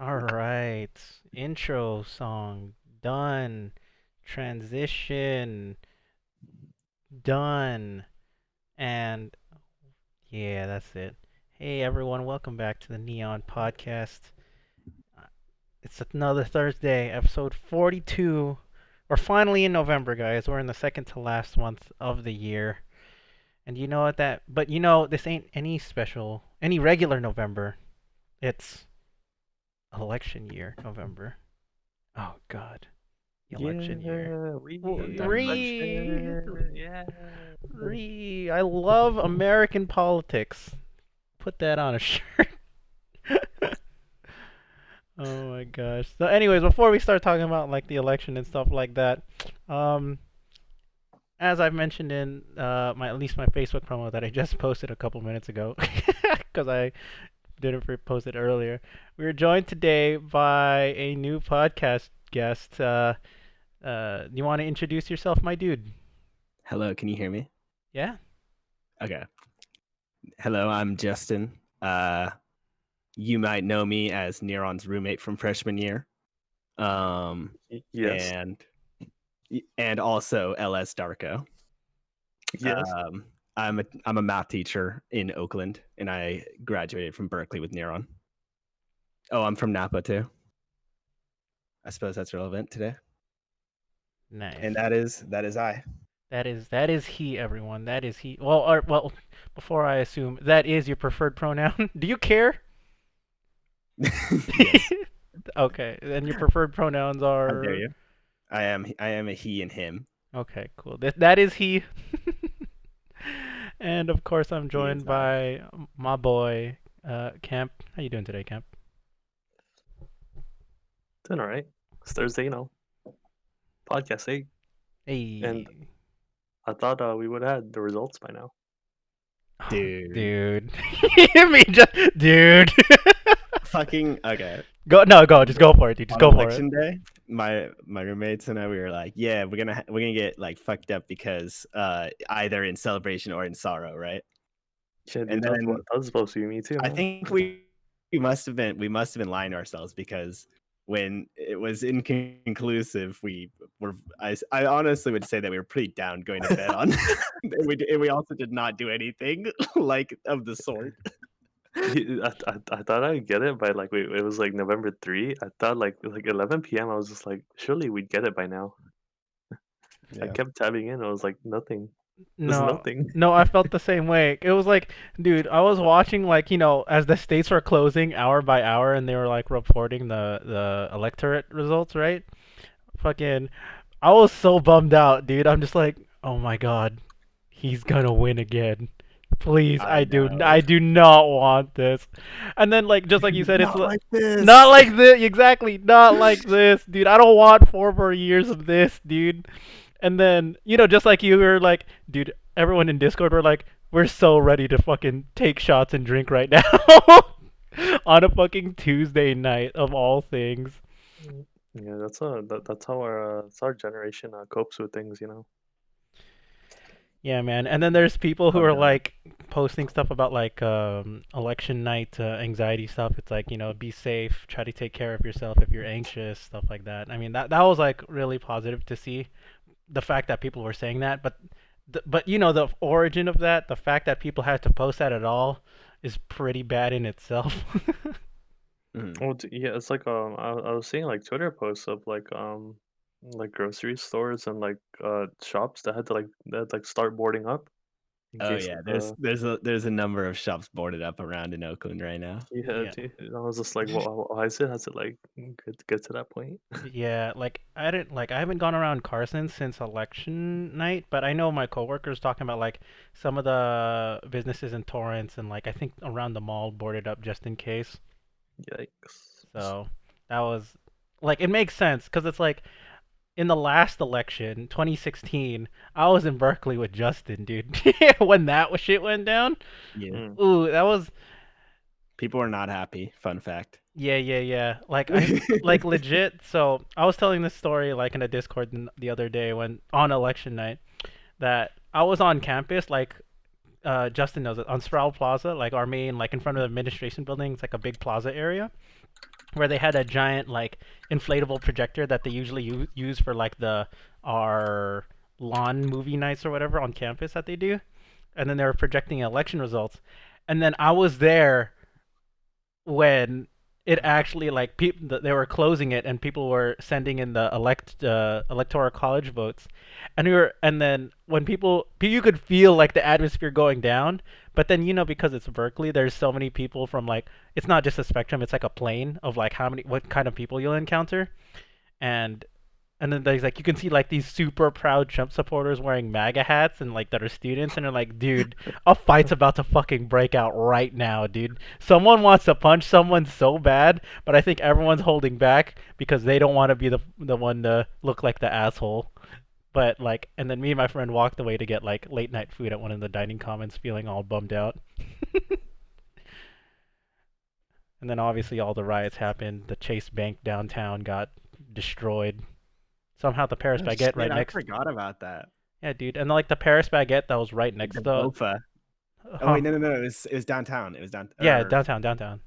All right. Intro song done. Transition done. And yeah, that's it. Hey everyone, welcome back to the Neon Podcast. Uh, It's another Thursday, episode 42. We're finally in November, guys. We're in the second to last month of the year. And you know what that, but this ain't any special, any regular November. It's election year, November. Oh God. Election year. Yeah, we Re, election. Yeah. I love American politics. Put that on a shirt. Oh my gosh. So, anyways, before we start talking about like the election and stuff like that, um, as I've mentioned in my at least my Facebook promo that I just posted a couple minutes ago, because I didn't post it earlier, we are joined today by a new podcast guest. You want to introduce yourself, my dude? Hello, can you hear me? Yeah. Okay. Hello, I'm Justin. You might know me as Neron's roommate from freshman year. Yes. And also LS Darko. Yes. Um, I'm a math teacher in Oakland, and I graduated from Berkeley with Neron. Oh, I'm from Napa too. I suppose that's relevant today. Nice. And that is I. That is he, everyone. That is he. Well, before I assume that is your preferred pronoun. Do you care? Yes. Okay, and your preferred pronouns How dare are you? I am a he and him. okay. Cool. That is he. And of course, I'm He is joined I. by my boy, Kemp. How you doing today, Kemp? Doing all right. It's Thursday, podcast 8. And Hey, I thought we would have had the results by now. Dude. dude. Me just, dude. Fucking okay. Go. Just go for it, dude. Just On go for it. election day, my roommates and I, we were like, yeah, we're gonna get like fucked up because either in celebration or in sorrow, right? Yeah, And dude, then that was supposed to be me too, I man. think we must have been lying to ourselves because when it was inconclusive, I honestly would say that we were pretty down going to bed on. And we also did not do anything like of the sort. I thought I'd get it by like wait, it was like November 3. I thought like 11 p.m. I was just like, surely we'd get it by now. I Yeah. kept tabbing in. I was like, nothing. There's No, nothing. no, I felt the same way. It was like, dude, I was watching like, as the states were closing hour by hour and they were like reporting the electorate results, right? Fucking, I was so bummed out, dude. I'm just like, oh my god, he's gonna win again. Please, I I know. do not want this. And then like just like you said, it's Not like not this. like this, exactly, not like this, dude. I don't want 4 more years of this, dude. And then, just like you were like, dude, everyone in Discord were like, we're so ready to fucking take shots and drink right now. On a fucking Tuesday night of all things. Yeah, that's how our generation copes with things. Yeah, man. And then there's people who I'm are done. like posting stuff about like election night anxiety stuff. It's like, be safe, try to take care of yourself if you're anxious, stuff like that. I mean, that was like really positive to see the fact that people were saying that, but the origin of that, the fact that people had to post that at all is pretty bad in itself. Mhm. Well, yeah, it's like I was seeing like Twitter posts of like grocery stores and like shops that had to like start boarding up in Oh case yeah, of there's the there's a number of shops boarded up around in Oakland right now. yeah. Yeah. Dude, I was just like, well, why is it has it like get to that point? Yeah, like I haven't gone around Carson since election night, but I know my coworkers talking about like some of the businesses in Torrance and like I think around the mall boarded up just in case. Yikes! So that was like it makes sense because it's like in the last election, 2016, I was in Berkeley with Justin, dude. When that shit went down, Yeah, Mm. ooh, that was people are not happy. Fun fact. yeah. Like legit. So I was telling this story like in a Discord the other day when on election night that I was on campus, like Justin knows it, on Sproul Plaza, like our main, like in front of the administration building. It's like a big plaza area. where they had a giant like inflatable projector that they usually use for like the our lawn movie nights or whatever on campus that they do, and then they were projecting election results, and then I was there when it actually like people they were closing it and people were sending in the electoral college votes, and then when people you could feel like the atmosphere going down, but then because it's Berkeley, there's so many people from like it's not just a spectrum, it's like a plane of like how many what kind of people you'll encounter, and and then there's like you can see like these super proud Trump supporters wearing MAGA hats and like that are students and they're like, dude, a fight's about to fucking break out right now, dude. Someone wants to punch someone so bad, but I think everyone's holding back because they don't want to be the one to look like the asshole. But like, and then me and my friend walked away to get like late night food at one of the dining commons, feeling all bummed out. And then obviously all the riots happened. The Chase Bank downtown got destroyed. Somehow the Paris Oh, baguette shit, right I next. forgot about that. Yeah, dude, and like the Paris baguette that was right The next to. Bofa. Oh Huh? wait, no. It was downtown. It was down Yeah, or downtown.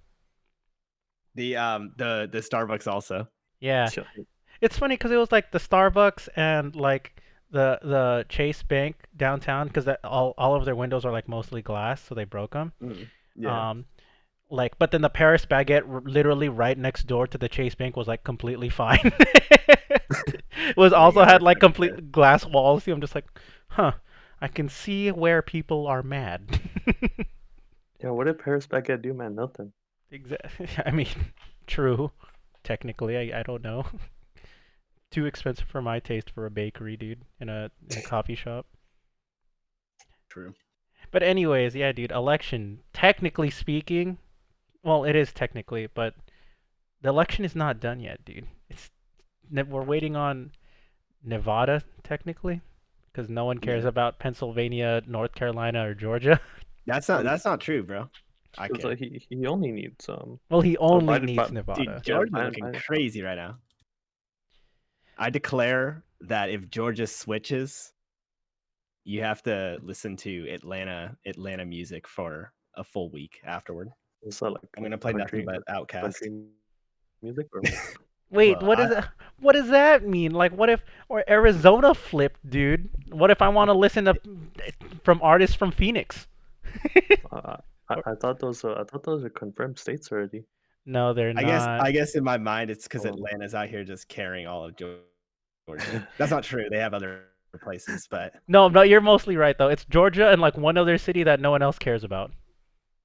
the Starbucks also. Yeah, Yeah. it's funny because it was like the Starbucks and like the Chase Bank downtown because all of their windows are like mostly glass, so they broke them. Yeah. Um, like, but then the Paris baguette literally right next door to the Chase Bank was like completely fine. It was Oh my also God, had like that's good. complete glass walls. I'm just like, huh. I can see where people are mad. Yeah, what did Paris Baguette do, man? Nothing. Exactly. I mean, true. Technically, I don't know. Too expensive for my taste for a bakery, dude, in a coffee shop. True. But anyways, yeah, dude, election. Technically speaking, well, it is technically, but the election is not done yet, dude. We're waiting on Nevada technically because no one cares Yeah. about Pennsylvania, North Carolina, or Georgia. That's Um, not true, bro. I It's care. like he only needs Well, he oh, only Biden, needs Dude, Nevada. yeah, Georgia's looking Biden. crazy right now. I declare that if Georgia switches, you have to listen to Atlanta music for a full week afterward. Is that I'm like gonna play nothing country but Outkast. music or what? Wait, Well, what does that mean? Like, what if or Arizona flipped, dude? What if I want to listen to from artists from Phoenix? Uh, Or- I thought those are confirmed states already. no, they're I guess not. in my mind it's because Oh. Atlanta's out here just carrying all of Georgia. That's not true. They have other places, but No, you're mostly right though. It's Georgia and like one other city that no one else cares about.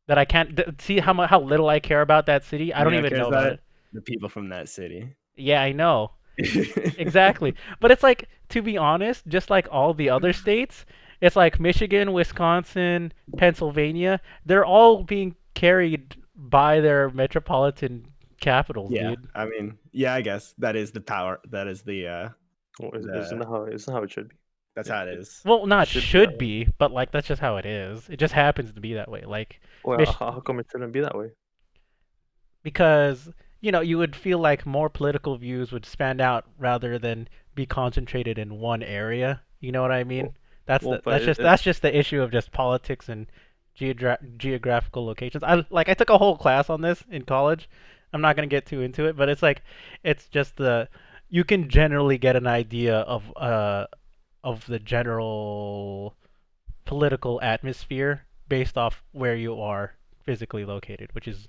That I can't see how little I care about that city. I you don't know who even cares know about about it. the people from that city. Yeah, I know. Exactly. But it's like, to be honest, just like all the other states, it's like Michigan, Wisconsin, Pennsylvania, they're all being carried by their metropolitan capitals, Yeah, dude. I mean, yeah, I guess that is the power. That is Well, the isn't how it should be. that's how it is. Well, not Should be that should way. be, but like that's just how it is. It just happens to be that way. Like, Well, Mich- how come it shouldn't be that way? because you would feel like more political views would span out rather than be concentrated in one area. You know what I mean? Well, That's well, the but that's just the issue of just politics and geographical locations. I took a whole class on this in college. I'm not gonna get too into it, but it's like it's just the you can generally get an idea of the general political atmosphere based off where you are physically located, which is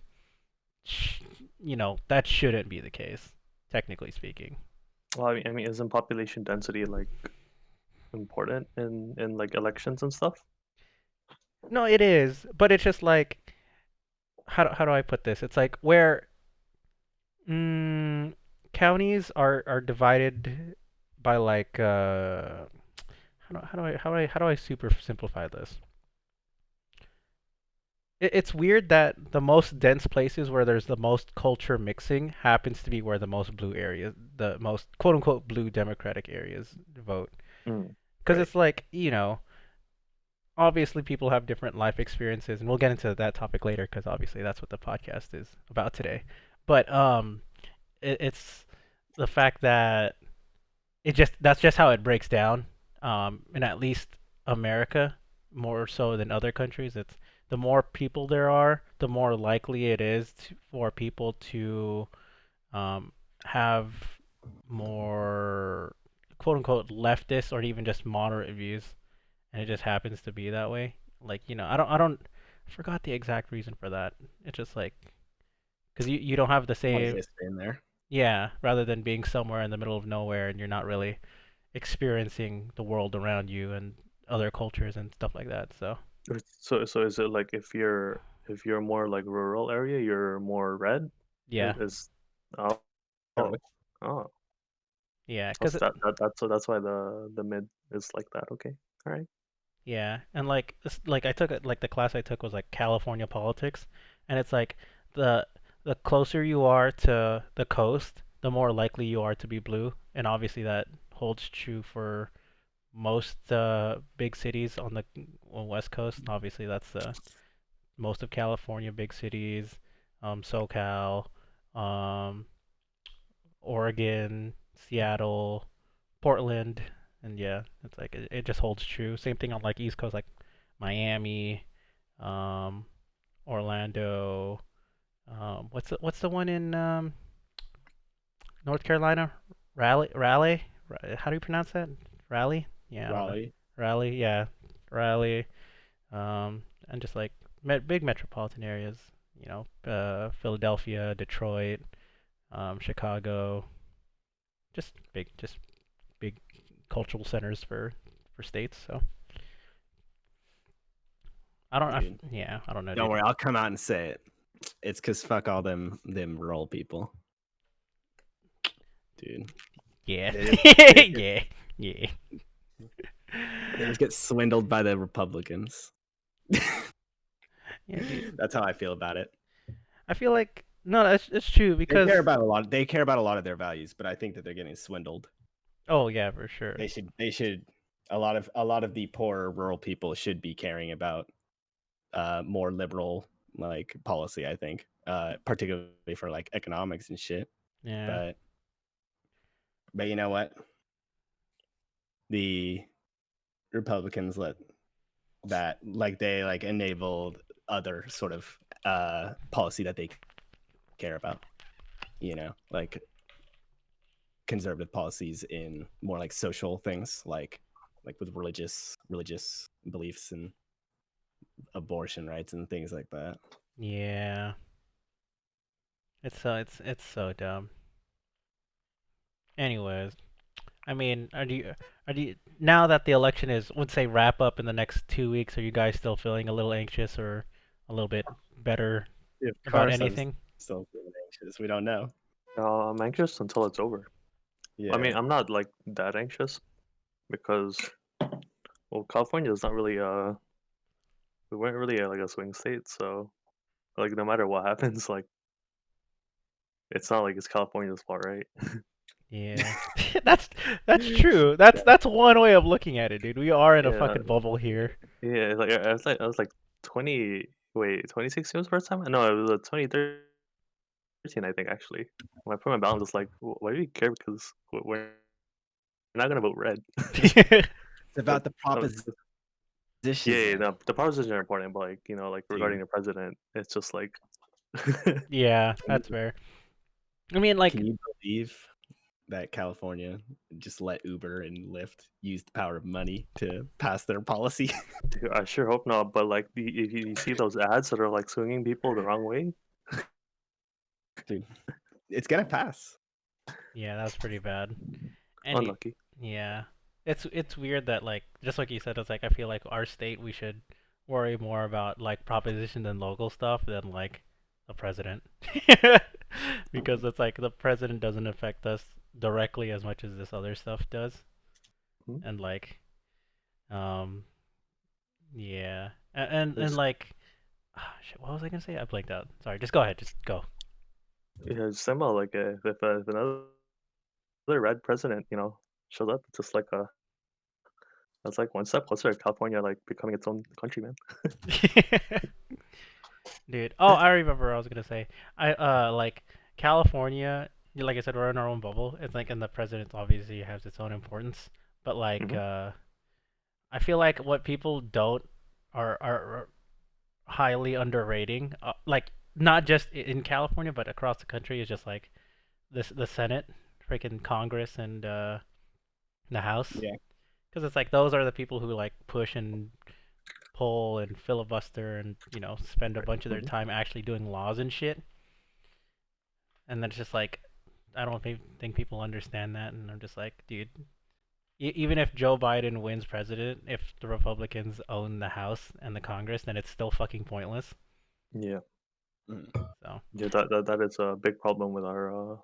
that shouldn't be the case, technically speaking. well, I mean, isn't population density like important in like elections and stuff? No, it is, but it's just like how do I put this? It's like where mm, counties are divided by like how do I super simplify this? It's weird that the most dense places where there's the most culture mixing happens to be where the most blue areas, the most quote unquote blue democratic areas vote. Mm, Because right. it's like, obviously people have different life experiences, and we'll get into that topic later because obviously that's what the podcast is about today. But it's the fact that that's just how it breaks down. In at least America, more so than other countries, it's the more people there are, the more likely it is for people to um, have more quote unquote leftist or even just moderate views, and it just happens to be that way. Like, I forgot the exact reason for that. It's just like, because you don't have the A lot of same, history in there. yeah, rather than being somewhere in the middle of nowhere and you're not really experiencing the world around you and other cultures and stuff like that. So, So is it like if you're more like rural area, you're more red? yeah, Is oh Totally. oh oh yeah, that's because so that's why the mid is like that. Okay, all right. yeah, and like like I took it like the class I took was like California politics, and it's like the the closer you are to the coast, the more likely you are to be blue, and obviously that holds true for most big cities on the West Coast. Obviously, that's most of California, big cities, SoCal, um, Oregon, Seattle, Portland, and yeah, it's like it just holds true. Same thing on like East Coast, like Miami, um, Orlando. What's the one in North Carolina? Raleigh. How do you pronounce that? Raleigh? Yeah, I don't know. Raleigh. Raleigh. Yeah, Raleigh. And just like big metropolitan areas. Philadelphia, Detroit, Chicago. Just big cultural centers for states. So Dude, yeah, I don't know, don't dude. worry, I'll come out and say it. It's because fuck all them rural people, dude. Yeah, They just, they just get yeah, yeah, they just get swindled by the Republicans. yeah, dude. That's how I feel about it. I feel like no, it's true They because care about a lot. They care about a lot of their values, but I think that they're getting swindled. oh yeah, for sure. They should. A lot of the poorer rural people should be caring about more liberal like policy. I think, particularly for like economics and shit. Yeah, But you know what? The Republicans let that like they like enabled other sort of policy that they care about. Like conservative policies in more like social things, like with religious beliefs and abortion rights and things like that. yeah. It's so dumb. Anyways, I mean, are you now that the election is, would say, wrap up in the next 2 weeks? Are you guys still feeling a little anxious or a little bit better Of about course, I'm anything? still feeling anxious. We don't know. I'm anxious until it's over. I mean, Yeah, I'm not like that anxious because well, California is not really we weren't really like a swing state, so like no matter what happens, like it's not like it's California's fault, right? Yeah, that's that's true. That's one way of looking at it, dude. We are in a Yeah, fucking bubble here. yeah. Like I was like 20. Wait, 2016 was the first time? No, it was 2013, I think actually. When I put my balance, it's like, why do you care? Because we're not gonna vote red. it's But about the um, proposition, yeah, yeah, man. no, the propositions are important, but like like regarding Dude, the president, it's just like, Yeah, can you that's fair. I mean, like, can you believe that California just let Uber and Lyft use the power of money to pass their policy? dude, I sure hope not. But like, if you see those ads that are like swinging people the wrong way, Dude, it's gonna pass. yeah, that's pretty bad. And unlucky. yeah, it's weird that like just like you said, it's like I feel like our state we should worry more about like propositions and local stuff than like the president, because it's like the president doesn't affect us directly as much as this other stuff does, Mhm. and like um yeah, and There's like shit, what was I gonna say? I blanked out. Sorry, just go ahead, just go. yeah, it's similar. Like if another red president, shows up, it's just like that's like one step closer to California like becoming its own country, man. Dude. Oh, I remember what I was gonna say. I like California, like I said, we're in our own bubble. It's like and the president obviously has its own importance. But like Hmm. I feel like what people don't are highly underrating, like not just in California but across the country is just like the Senate, freaking Congress, and the House, Yeah. because it's like those are the people who like push and pull and filibuster and spend a bunch of their Mhm. time actually doing laws and shit. And then it's just like I don't think people understand that, and I'm just like, dude, even if Joe Biden wins president, if the Republicans own the House and the Congress, then it's still fucking pointless. Yeah, Mm. So yeah. That is a big problem with our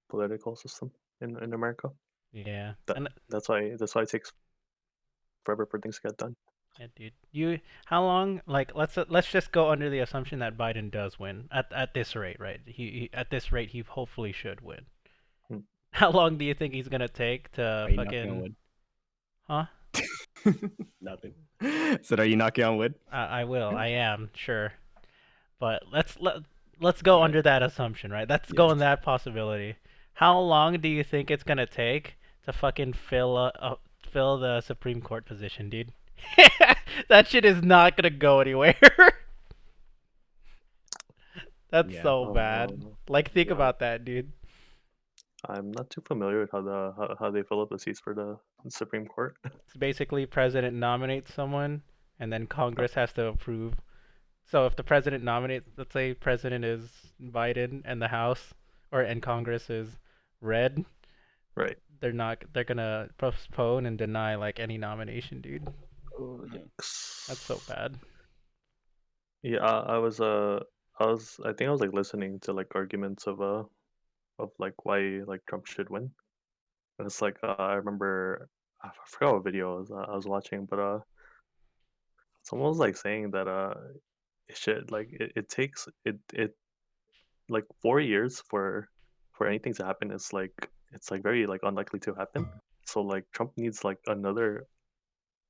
political system in America. yeah, That and that's why it takes forever for things to get done. yeah, dude, how long? Like, let's just go under the assumption that Biden does win at this rate, right? He at this rate, he hopefully should win. Hmm. How long do you think he's gonna take to Are you knocking on fucking, wood? huh? Nothing. So are you knocking on wood? I will. I am sure. But let's go All right. under that assumption, right? Let's go Yes. on that possibility. How long do you think it's gonna take to fucking fill the Supreme Court position, dude? That shit is not gonna go anywhere. That's Yeah. so bad. Like, think Yeah, about that, dude. I'm not too familiar with how they fill up the seats for the Supreme Court. It's basically president nominates someone, and then Oh, Congress has to approve. So if the president nominates, let's say president is Biden and the House and Congress is red, right. they're gonna postpone and deny like any nomination, dude. Oh, Mm. That's so yikes. bad. Yeah, I think I was like listening to like arguments of like why like Trump should win. And it's like I remember I forgot what video I was watching, but someone was like saying that it should like it takes it like 4 years for anything to happen. It's like very like unlikely to happen. So like Trump needs like another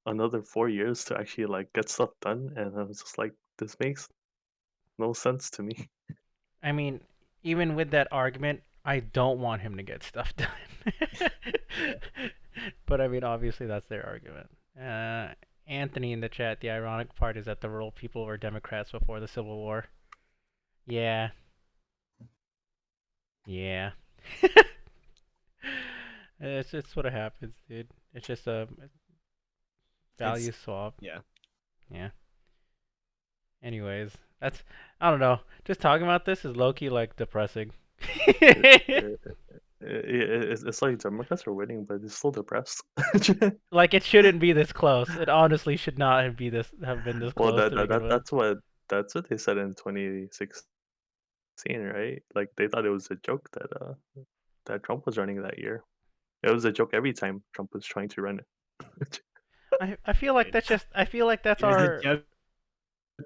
4 years to actually like get stuff done, and I was just like, this makes no sense to me. I mean, even with that argument, I don't want him to get stuff done. Yeah. But I mean, obviously that's their argument. Anthony in the chat, the ironic part is that the rural people were Democrats before the Civil War. Yeah, yeah. It's just what happens, dude. It's just a value It's swap. yeah. Yeah. Anyways, I don't know. Just talking about this is low key like depressing. It, it, it's like Democrats are winning, but it's still depressed. Like it shouldn't be this close. It honestly should not have been this Well, close to begin with. that's what they said in 2016, right? Like they thought it was a joke that Trump was running that year. It was a joke every time Trump was trying to run it. I feel like I feel like that's It was a our joke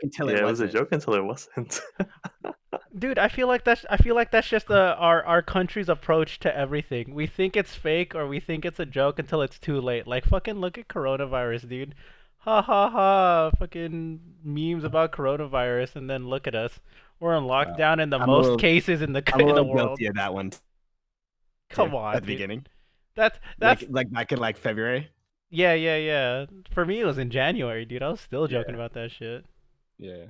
until it Yeah, it was a wasn't. joke until it wasn't. dude. I feel like that's just our country's approach to everything. We think it's fake or we think it's a joke until it's too late. Like fucking look at coronavirus, dude. Ha ha ha! Fucking memes about coronavirus, and then look at us. We're on Uh, lockdown in the I'm a most little cases in the I'm a in the little world. guilty of that one too Come on, at the dude. beginning. That's Like back in like February. yeah. For me, it was in January, dude. I was still joking Yeah. about that shit. Yeah.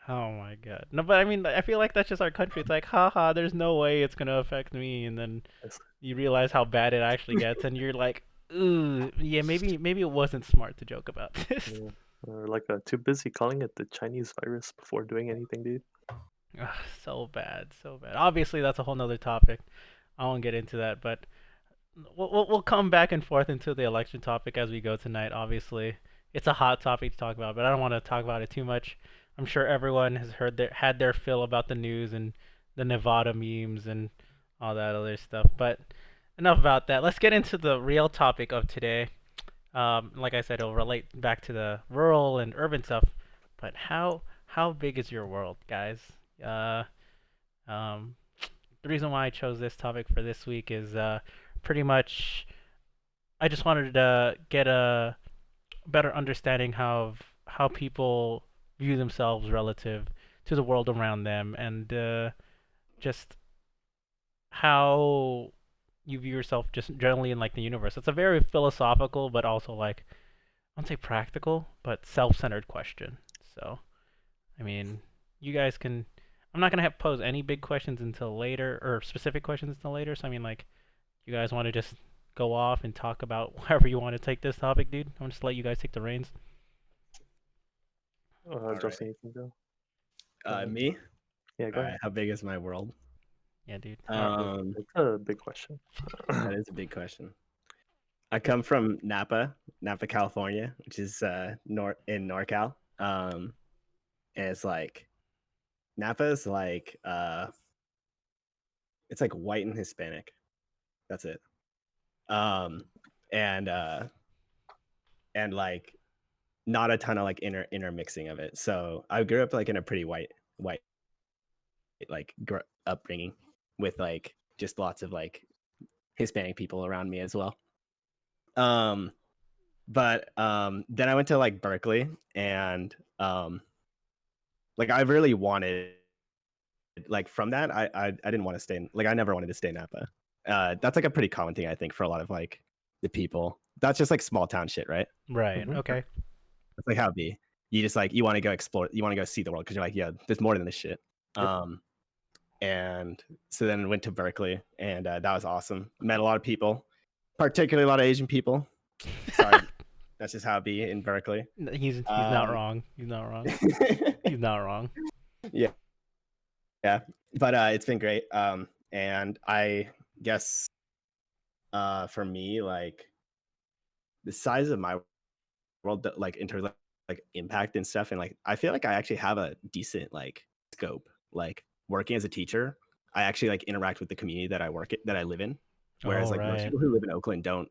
Oh my god. No, but I mean, I feel like that's just our country. It's like, haha, there's no way it's gonna affect me, and then It's- you realize how bad it actually gets, and you're like, ooh, yeah, maybe it wasn't smart to joke about this. yeah. Or like too busy calling it the Chinese virus before doing anything, dude. Ugh, so bad, so bad. Obviously, that's a whole nother topic. I won't get into that, but we'll come back and forth into the election topic as we go tonight. Obviously, it's a hot topic to talk about, but I don't want to talk about it too much. I'm sure everyone has had their fill about the news and the Nevada memes and all that other stuff. But enough about that. Let's get into the real topic of today. Like I said, it'll relate back to the rural and urban stuff. But how big is your world, guys? Uh, um, the reason why I chose this topic for this week is pretty much I just wanted to get a better understanding of how people view themselves relative to the world around them, and just how you view yourself just generally in like the universe. It's a very philosophical, but also like I won't say practical, but self-centered question. So, I mean, you guys can. I'm not gonna have pose any big questions until later, or specific questions until later. So I mean, like, you guys want to just go off and talk about however you want to take this topic, dude? I'm just let you guys take the reins. All Justin, right. you can go. Go ahead. Me. Yeah, All go right. ahead. How big is my world? Yeah, dude. It's a big question. That is a big question. I come from Napa, California, which is in NorCal. And it's like Napa is like it's like white and Hispanic. That's it. Um, and like not a ton of like intermixing of it. So I grew up like in a pretty white like upbringing with like just lots of like Hispanic people around me as well. But then I went to like Berkeley and like I really wanted like from that I didn't want to stay in, like I never wanted to stay in Napa. That's like a pretty common thing I think for a lot of like the people. That's just like small town shit, right? Right. Mhm. Okay. That's like how it be. You just like you want to go explore, you want to go see the world because you're like, yeah, there's more than this shit. Yep. And so then went to Berkeley, and that was awesome. Met a lot of people, particularly a lot of Asian people. Sorry, that's just how it be in Berkeley. He's not wrong. He's not wrong. He's not wrong. Yeah, yeah, but it's been great. And I guess for me, like the size of my world, like in terms of like impact and stuff, and like I feel like I actually have a decent like scope. Like working as a teacher, I actually like interact with the community that I live in. Whereas Oh, like most right. people who live in Oakland don't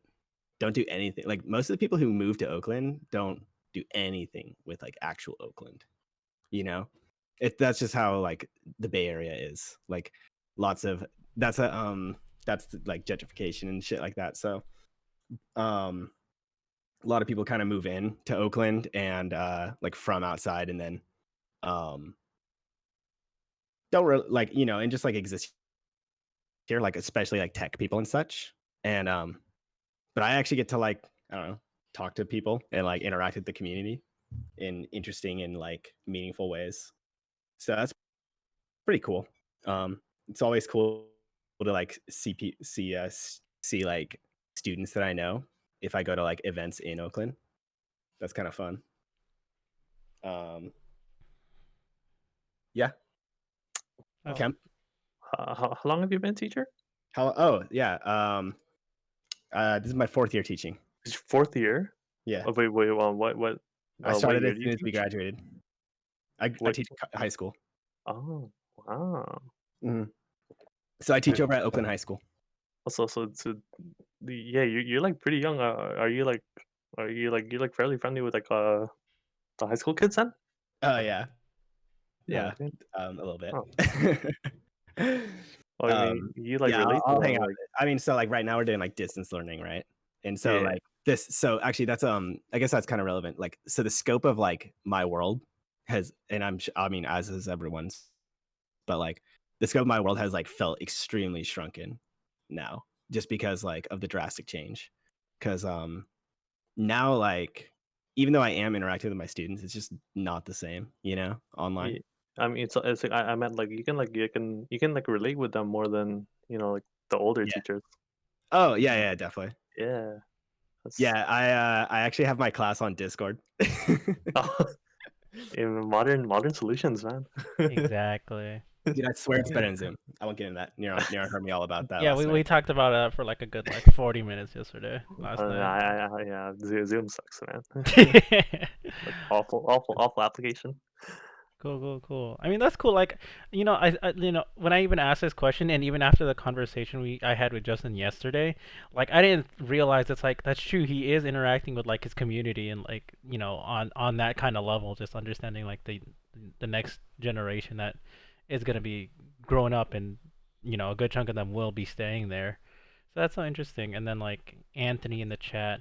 do anything. Like most of the people who move to Oakland don't do anything with like actual Oakland. You know, that's just how like the Bay Area is. Like lots of that's a that's like gentrification and shit like that. So um a lot of people kind of move in to Oakland and like from outside and then um don't really like and just like exist here, like especially like tech people and such. And but I actually get to like I don't know talk to people and like interact with the community in interesting and like meaningful ways. So that's pretty cool. It's always cool to like see like students that I know if I go to like events in Oakland. That's kind of fun. Um, yeah, That's Kemp. How long have you been a teacher? How? Oh, yeah. This is my fourth year teaching. It's your fourth year. Yeah, Oh, wait. Well, what I what started year as do you soon as we teach? graduated. I What? teach high school. Oh, wow. Mhm. So I teach over at Oakland High School. So yeah, you're like pretty young. You're like fairly friendly with like the high school kids then? Oh yeah, Oh, yeah, okay. a little bit. Oh, well, I mean, you like Yeah, relate to I'll hang them, out. like I mean, so like right now we're doing like distance learning, right? And so yeah. like this, so actually that's I guess that's kind of relevant. Like, so the scope of like my world has, and I mean, as is everyone's, but like the scope of my world has like felt extremely shrunken now, just because like of the drastic change. Because now like even though I am interacting with my students, it's just not the same, online. Yeah. I mean, it's like I meant like you can like relate with them more than like the older Yeah. teachers. Oh yeah, yeah, definitely. Yeah, that's Yeah, I actually have my class on Discord. in modern solutions, man. exactly. Dude, I swear it's better than Zoom. I won't get into that. Neron heard me all about that Yeah, last we night. talked about it for like a good like 40 minutes yesterday, last night. Yeah, Zoom sucks, man. Like awful application. Cool, cool, cool. I mean, that's cool. Like, when I even asked this question, and even after the conversation I had with Justin yesterday, like, I didn't realize it's like that's true. He is interacting with like his community and like on that kind of level, just understanding like the next generation that is gonna be growing up, and a good chunk of them will be staying there. So that's so interesting. And then like Anthony in the chat,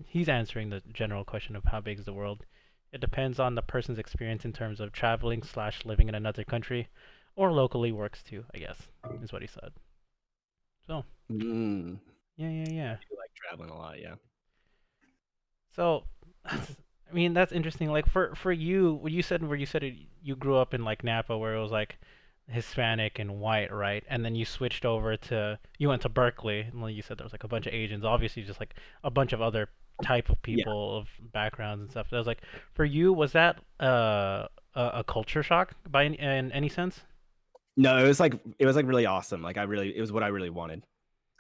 he's answering the general question of how big is the world. It depends on the person's experience in terms of traveling slash living in another country, or locally works too. I guess is what he said. So Mm, yeah, yeah, yeah. I do like traveling a lot, yeah. So I mean, that's interesting. Like for you, what you said where you said you grew up in like Napa, where it was like Hispanic and white, right? And then you switched over to you went to Berkeley, and like you said there was like a bunch of Asians, obviously just like a bunch of other type of Yeah. people of backgrounds and stuff. That was like for you, was that a culture shock by in any sense? No, it was like really awesome. Like it was what I really wanted.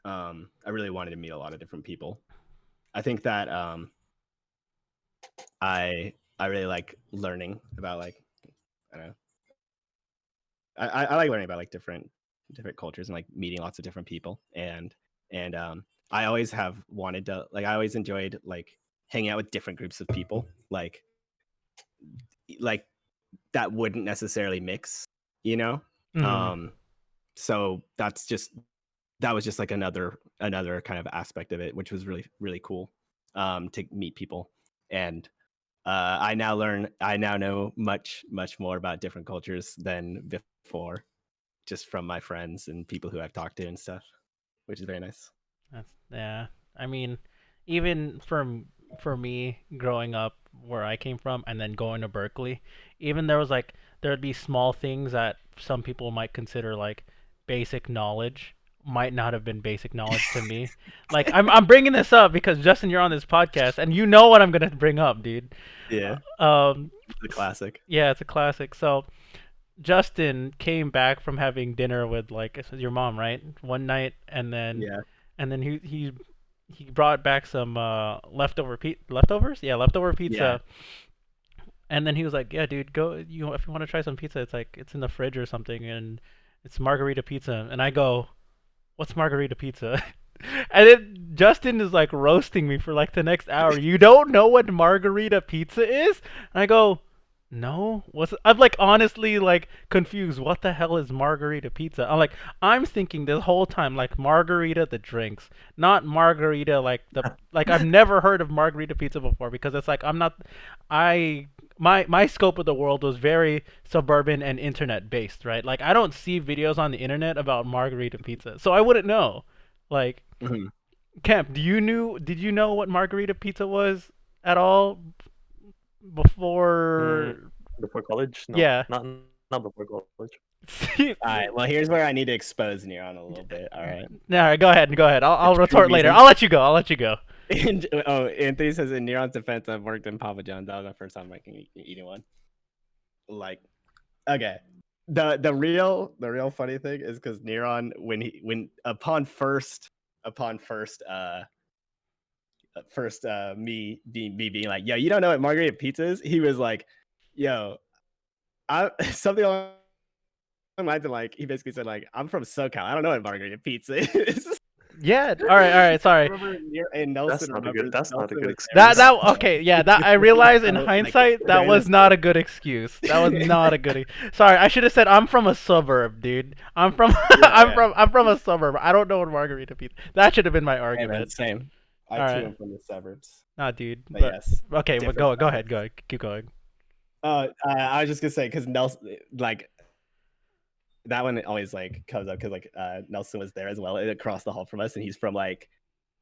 I really wanted to meet a lot of different people. I think that I really like learning about like I don't know. I like learning about like different cultures and like meeting lots of different people and I always have wanted to like I always enjoyed like hanging out with different groups of people like that wouldn't necessarily mix, you know. Mm. Um, so that was just like another kind of aspect of it, which was really cool to meet people and I now know much more about different cultures than before, just from my friends and people who I've talked to and stuff, which is very nice. That's yeah. I mean, even for me growing up where I came from and then going to Berkeley, even there was like there'd be small things that some people might consider like basic knowledge might not have been basic knowledge to me. Like I'm bringing this up because Justin, you're on this podcast and you know what I'm gonna bring up, dude. Yeah, Um, the classic. yeah, it's a classic. So Justin came back from having dinner with like your mom, right? One night, Yeah, and then he brought back some leftovers, yeah, leftover yeah, pizza, and then he was like, yeah, dude, go you if you want to try some pizza, it's like it's in the fridge or something, and it's margarita pizza, and I go, what's margarita pizza? And then Justin is like roasting me for like the next hour. You don't know what margarita pizza is? And I go, no. I'm like honestly like confused. What the hell is margarita pizza? I'm thinking this whole time like margarita the drinks, not margarita like I've never heard of margarita pizza before because it's like I'm not I my scope of the world was very suburban and internet based, right? Like I don't see videos on the internet about margarita pizza. So I wouldn't know. Like mhm. Kemp, did you know what margarita pizza was at all Mm, before? before college? No, Yeah. not before college. See, All right. Well, here's where I need to expose Neon a little bit. All right. all right, go ahead. Go ahead. The I'll true retort later. reason. I'll let you go. I'll let you go. And, oh, Anthony says in Neron's defense, I've worked in Papa John's. That was my first time eating one. Like, okay, the real funny thing is because Neron when upon first me being like, yo, you don't know what margarita pizza is? He was like, yo, I something along the lines of like he basically said like, I'm from SoCal. I don't know what margarita pizza is. Yeah. All right. All right. I Sorry. remember and Nelson remembers That's not a Nelson good was there excuse. as well. Okay. Yeah. That I realize in So, like, hindsight that during was this not a good excuse. That was not a good. Sorry. I should have said I'm from a suburb, dude. I'm from yeah, yeah. I'm from a suburb. I don't know what margarita pizza. That should have been my Hey man, argument. same. I All too right. am from the suburbs, Nah, dude. but But yes, okay. But different go ahead. suburbs. Go ahead. Keep going. I was just gonna say because Nelson, like that one always like comes up because like Nelson was there as well across the hall from us, and he's from like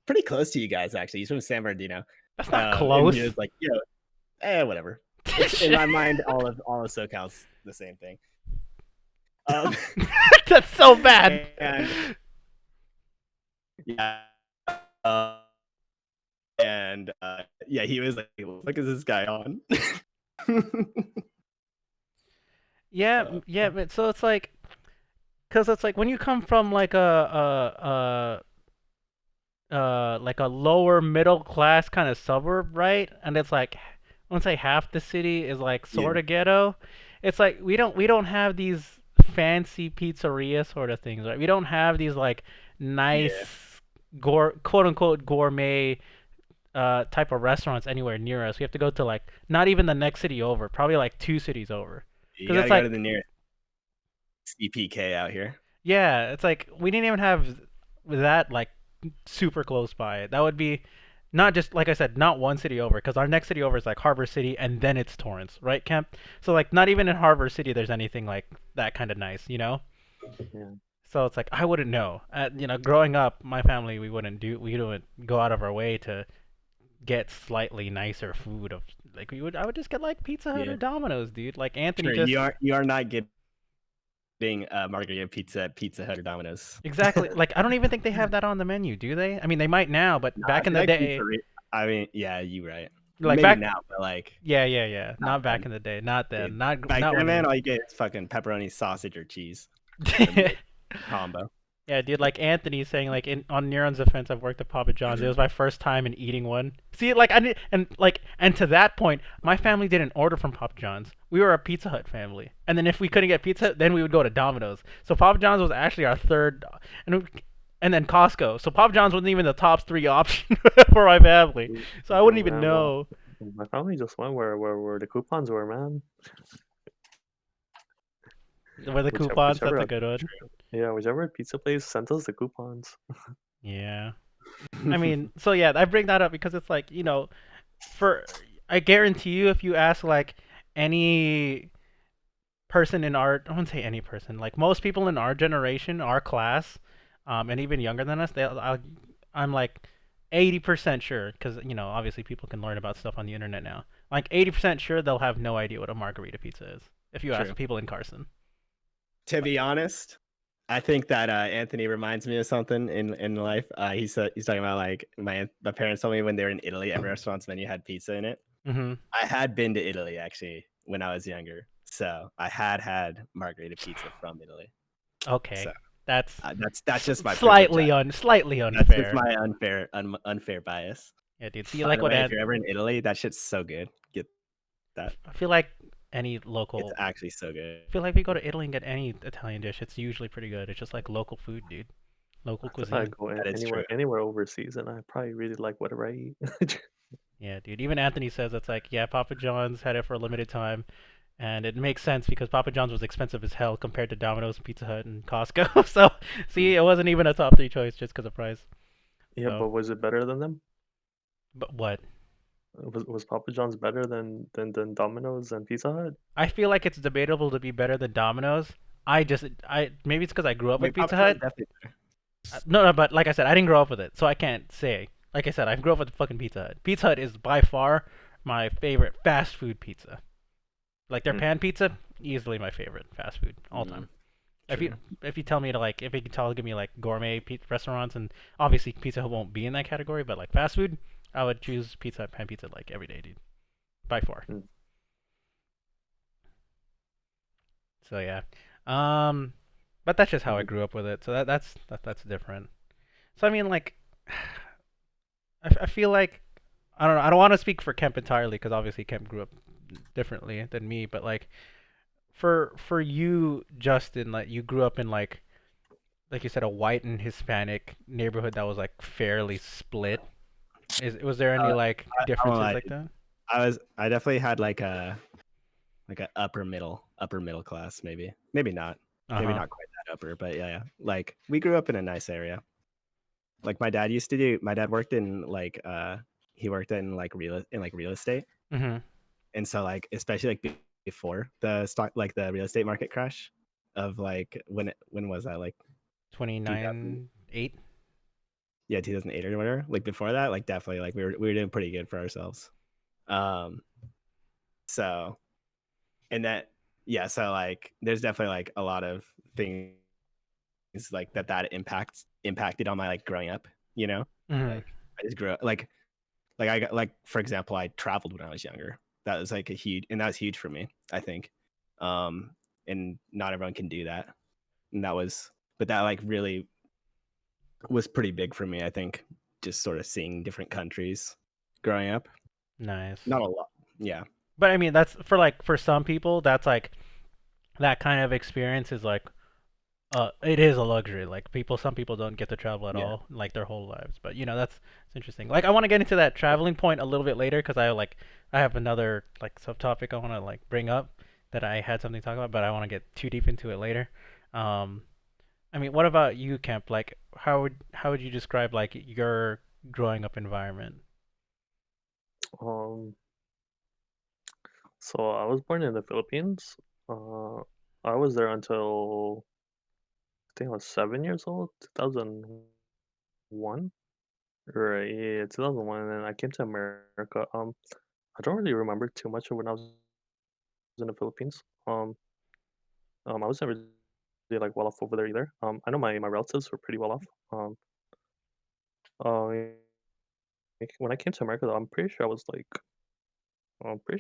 pretty close to you guys actually. He's from San Bernardino, That's not and he close. was like, "Yo, whatever." It's in my mind, all of SoCal's the same thing. Um, That's so bad. and yeah, uh, yeah, he was like, "What the fuck is this guy on?" Yeah, uh, yeah, but so it's like, cause it's like when you come from like a lower middle class kind of suburb, right? And it's like, I wouldn't say half the city is like yeah, sort of ghetto. It's like we don't have these fancy pizzeria sort of things, right? We don't have these like yeah, nice quote unquote gourmet type of restaurants anywhere near us. We have to go to like not even the next city over, probably like two cities over. you Because gotta it's go to like the nearest CPK out here. yeah, it's like we didn't even have that like super close by. That would be not just like I said, not one city over, because our next city over is like Harbor City, and then it's Torrance, right, Kemp? So like not even in Harbor City there's anything like that kind of nice, you know? Yeah. So it's like I wouldn't know. Growing up, my family we wouldn't go out of our way to get slightly nicer food of Like I would just get like Pizza Hut Yeah, or Domino's, dude. Like Anthony sure. just You are not getting margarita pizza at Pizza Hut or Domino's. exactly like I don't even think they have that on the menu, do they? I mean, they might now, but No, I back in feel the like day, I mean, yeah, you right. like Maybe back now, but like yeah, not not back then. in the day, not then, Dude. Back not then, when man, we. all you get is fucking pepperoni, sausage, or cheese. The combo. Yeah, dude, like Anthony saying, like on Neuron's defense, I've worked at Papa John's. It was my first time in eating one. See, like I did, and to that point, my family didn't order from Papa John's. We were a Pizza Hut family, and then if we couldn't get Pizza Hut, then we would go to Domino's. So Papa John's was actually our third, and then Costco. So Papa John's wasn't even the top three option for my family. So I Yeah, wouldn't even man. Well, know my family just went where the coupons were, man. where the coupons. That's a Whichever good one. yeah, whichever pizza place sent us the coupons. Yeah. I mean, so yeah, I bring that up because it's like, for I guarantee you if you ask like any person in our I wouldn't say any person, like most people in our generation, our class, and even younger than us, I'm like 80% sure because obviously people can learn about stuff on the internet now. Like 80% sure they'll have no idea what a margarita pizza is if you ask True. people in Carson. To be honest, I think that Anthony reminds me of something in life. He's talking about like my parents told me when they were in Italy, every restaurant's menu had pizza in it. Mhm. I had been to Italy actually when I was younger, so I had margarita pizza from Italy. So Okay. That's that's just my privilege. slightly That's just unfair. my unfair bias. Yeah, dude. See, By like the what way, if you're ever in Italy, that shit's so good. Get that. I feel like any It's local. actually so good. I feel like if you go to Italy and get any Italian dish, it's usually pretty good. It's just like local food, dude. Local If I cuisine. go That is true. anywhere overseas, and I probably really like whatever I eat. Yeah, dude. Even Anthony says it's like, yeah, Papa John's had it for a limited time, and it makes sense because Papa John's was expensive as hell compared to Domino's, Pizza Hut, and Costco. So, see, it wasn't even a top three choice just because of price. Yeah, So, but was it better than them? but what? Was Papa John's better than Domino's and Pizza Hut? I feel like it's debatable to be better than Domino's. I maybe it's because I grew up with Wait, Papa Pizza John's Hut. definitely better. No, but like I said, I didn't grow up with it, so I can't say. Like I said, I grew up with fucking Pizza Hut. Pizza Hut is by far my favorite fast food pizza. Like their Mm. pan pizza, easily my favorite fast food all time. If you True. if you tell me to like if you can tell give me like gourmet restaurants and obviously Pizza Hut won't be in that category, but like fast food, I would choose Pizza Hut pan pizza like every day, dude. By far. Mm. So yeah. Um but that's just how I Mhm. grew up with it. So that's different. So I mean like I feel like I don't know. I don't want to speak for Kemp entirely because obviously Kemp grew up differently than me. But like for you, Justin, like you grew up in like you said, a white and Hispanic neighborhood that was like fairly split. Was there any Uh, like I won't differences lie. like that? I definitely had like a upper middle class, maybe not, Uh maybe huh. not quite that upper, but yeah. Like we grew up in a nice area. Like my dad worked in like he worked in like real estate, Mhm. and so like especially like before the stock like the real estate market crash of like when was that, like 2000, 29, 8. yeah, 2008 or whatever, like before that, like definitely like we were doing pretty good for ourselves. um so and that yeah, so like there's definitely like a lot of things like that impacted on my like growing up, you know. Mhm. Like I just grew up like I got like, for example, I traveled when I was younger. That was like that was huge for me, I think. And not everyone can do that. And but that like really was pretty big for me, I think, just sort of seeing different countries growing up. Nice. Not a lot. Yeah. But I mean, that's for some people, that's like that kind of experience is like it is a luxury. Like some people don't get to travel at Yeah. all, like their whole lives. But that's interesting. Like I want to get into that traveling point a little bit later because I have another like subtopic I want to like bring up that I had something to talk about, but I want to get too deep into it later. Um, I mean, what about you, Kemp? Like, how would you describe like your growing up environment? Um, so I was born in the Philippines. Uh, I was there until I think I was 7 years old, 2001. Right, yeah, 2001, and then I came to America. I don't really remember too much of when I was in the Philippines. I wasn't really like well off over there either. I know my relatives were pretty well off. Uh, when I came to America, though, I'm pretty sure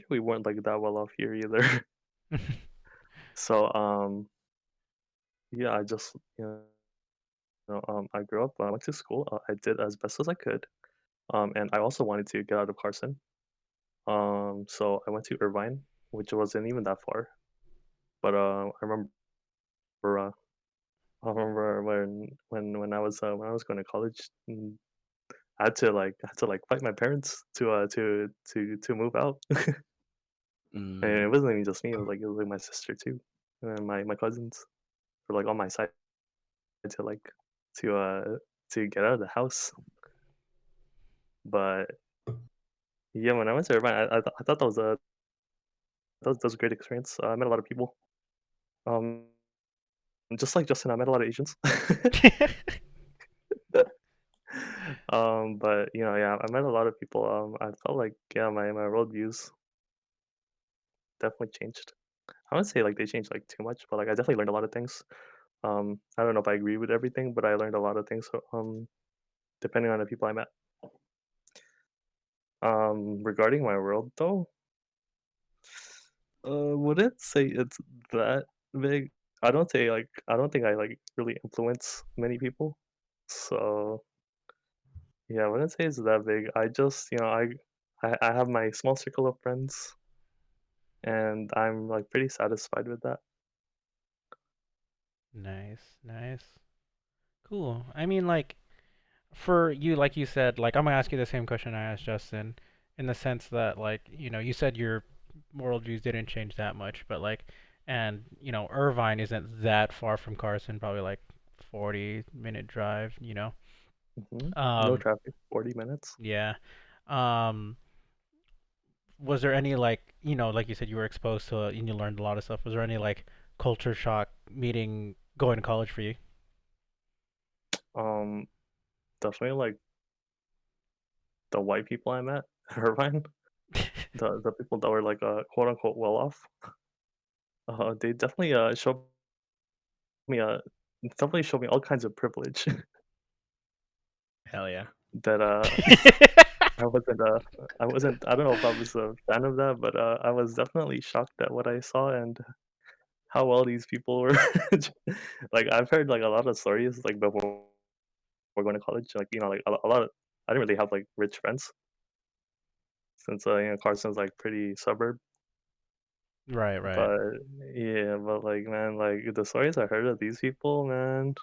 we weren't like that well off here either. So yeah, I grew up. I went to school. I did as best as I could. And I also wanted to get out of Carson. So I went to Irvine, which wasn't even that far. But uh, I remember when I was going to college, I had to fight my parents to move out. And Mm, it wasn't even just me. It was like my sister too, and then my cousins were like on my side to like to uh to get out of the house. But yeah, when I went to Irvine, I thought that was a great experience. I met a lot of people. Um, just like Justin, I met a lot of Asians. But yeah, I met a lot of people. I felt like yeah, my worldviews definitely changed. I wouldn't say like they changed like too much, but like I definitely learned a lot of things. I don't know if I agree with everything, but I learned a lot of things. Depending on the people I met. Regarding my world though, wouldn't say it's that big. I don't think I like really influence many people. So yeah, I wouldn't say it's that big. I just I have my small circle of friends, and I'm like pretty satisfied with that. Nice, nice. Cool. I mean, like, for you, like you said, like, I'm gonna ask you the same question I asked Justin, in the sense that, like, you said your worldviews didn't change that much, but, like, and, Irvine isn't that far from Carson, probably like 40-minute drive. No Um, traffic, 40 minutes. yeah. Um, was there any, like, like you said, you were exposed to and you learned a lot of stuff. Was there any, like, culture shock meeting going to college for you? Um, Definitely like the white people I met at Irvine, the people that were like quote unquote well off. They me definitely showed me all kinds of privilege hell yeah. that I wasn't I don't know if I was a fan of that, but I was definitely shocked at what I saw and how well these people were. Like I've heard like a lot of stories like before going to college, like like a lot of I didn't really have like rich friends since Carson's like pretty suburb. Right, right. But yeah, but like man, like the stories I heard of these people, man,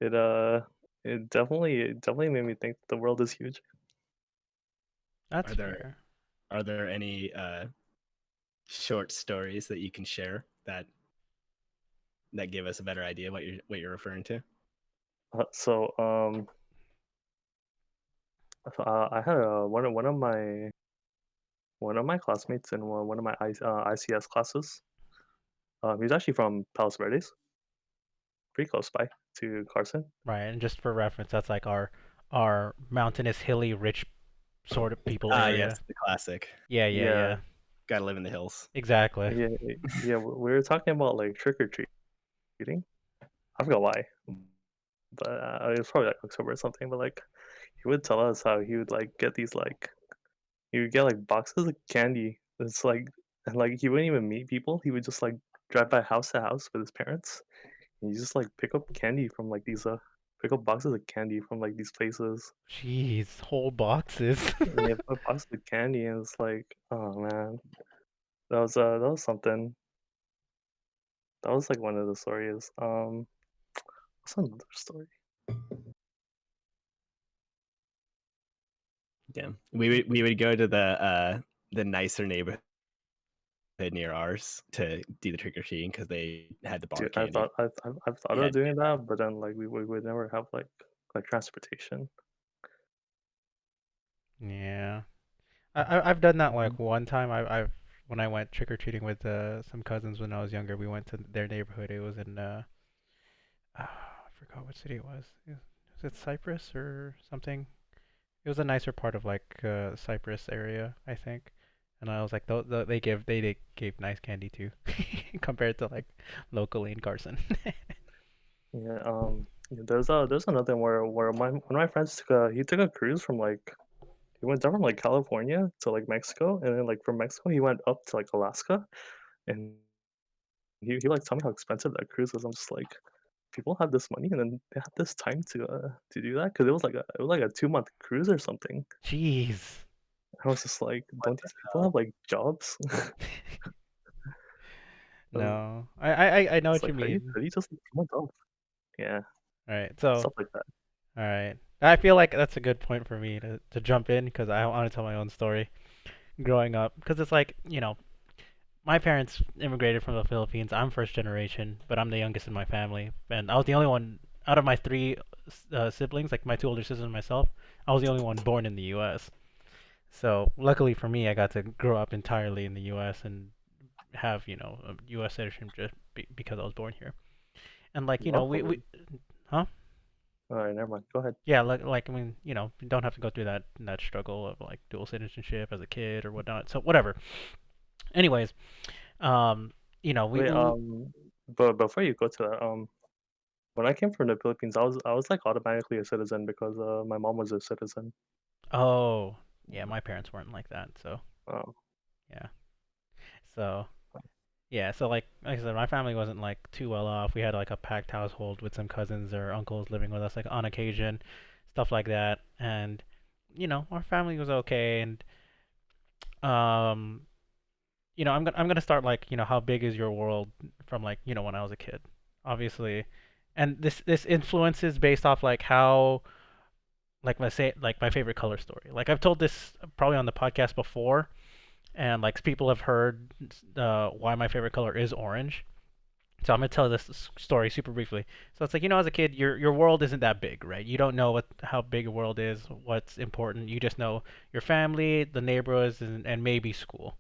it it definitely made me think the world is huge. That's Are there fair. are there any short stories that you can share that give us a better idea what you're referring to? So I had one of my classmates in one of my ICS classes. He's actually from Palos Verdes, pretty close by to Carson. Right, and just for reference, that's like our mountainous, hilly, rich sort of people Ah, yes, area. the classic. Yeah, yeah, Yeah, yeah. Gotta live in the hills. Exactly. yeah, yeah. We were talking about like trick or treating. I forgot why, but it was probably like October or something. But like, he would tell us how he would like get these like he would get like boxes of candy. It's like and like he wouldn't even meet people. He would just like drive by house to house with his parents. And you just like pick up boxes of candy from like these places. Jeez, whole boxes. And you put boxes of candy, and it's like, oh man, that was something. That was like one of the stories. What's another story? Damn. We would go to the nicer neighborhood near ours to do the trick or treating because they had the bar Dude, candy. I've thought We of had to doing do that. that, but then like we would never have like transportation. Yeah. I've done that Mhm. like one time. I've when I went trick or treating with some cousins when I was younger. We went to their neighborhood. It was in I forgot what city it was. Was it Cyprus or something? It was a nicer part of like Cyprus area, I think. And I was like, they gave nice candy too, compared to like locally in Carson. Yeah. Yeah, there's another one where my one of my friends took a cruise from like he went down from like California to like Mexico, and then like from Mexico he went up to like Alaska, and he like told me how expensive that cruise was. I'm just like, people have this money and then they have this time to do that because it was like a 2 month cruise or something. Jeez. I was just like, don't these people have like jobs? Uh, No, I know it's what like you mean. how do you just like 2 months off? Yeah, All right, so stuff like that. all right, I feel like that's a good point for me to jump in because I want to tell my own story growing up because it's like my parents immigrated from the Philippines. I'm first generation, but I'm the youngest in my family, and I was the only one out of my three siblings, like my two older sisters and myself. I was the only one born in the U.S. So luckily for me, I got to grow up entirely in the U.S. and have a U.S. citizenship just because I was born here. And like we Luckily. huh? All right, never mind. Go ahead. Yeah, like I mean, you don't have to go through that struggle of like dual citizenship as a kid or whatnot. So whatever. Anyways, um, Wait, we but before you go to that, when I came from the Philippines, I was like automatically a citizen because my mom was a citizen. oh yeah, my parents weren't like that. So Oh, yeah, so yeah, so like I said, my family wasn't like too well off. We had like a packed household with some cousins or uncles living with us like on occasion, stuff like that, and our family was okay. And um I'm gonna start like how big is your world from like when I was a kid, obviously, and this influences based off like how like my favorite color story. Like I've told this probably on the podcast before, and like people have heard why my favorite color is orange. So I'm gonna tell this story super briefly. So it's like as a kid, your world isn't that big, right? You don't know how big a world is, what's important. You just know your family, the neighborhoods, and maybe school.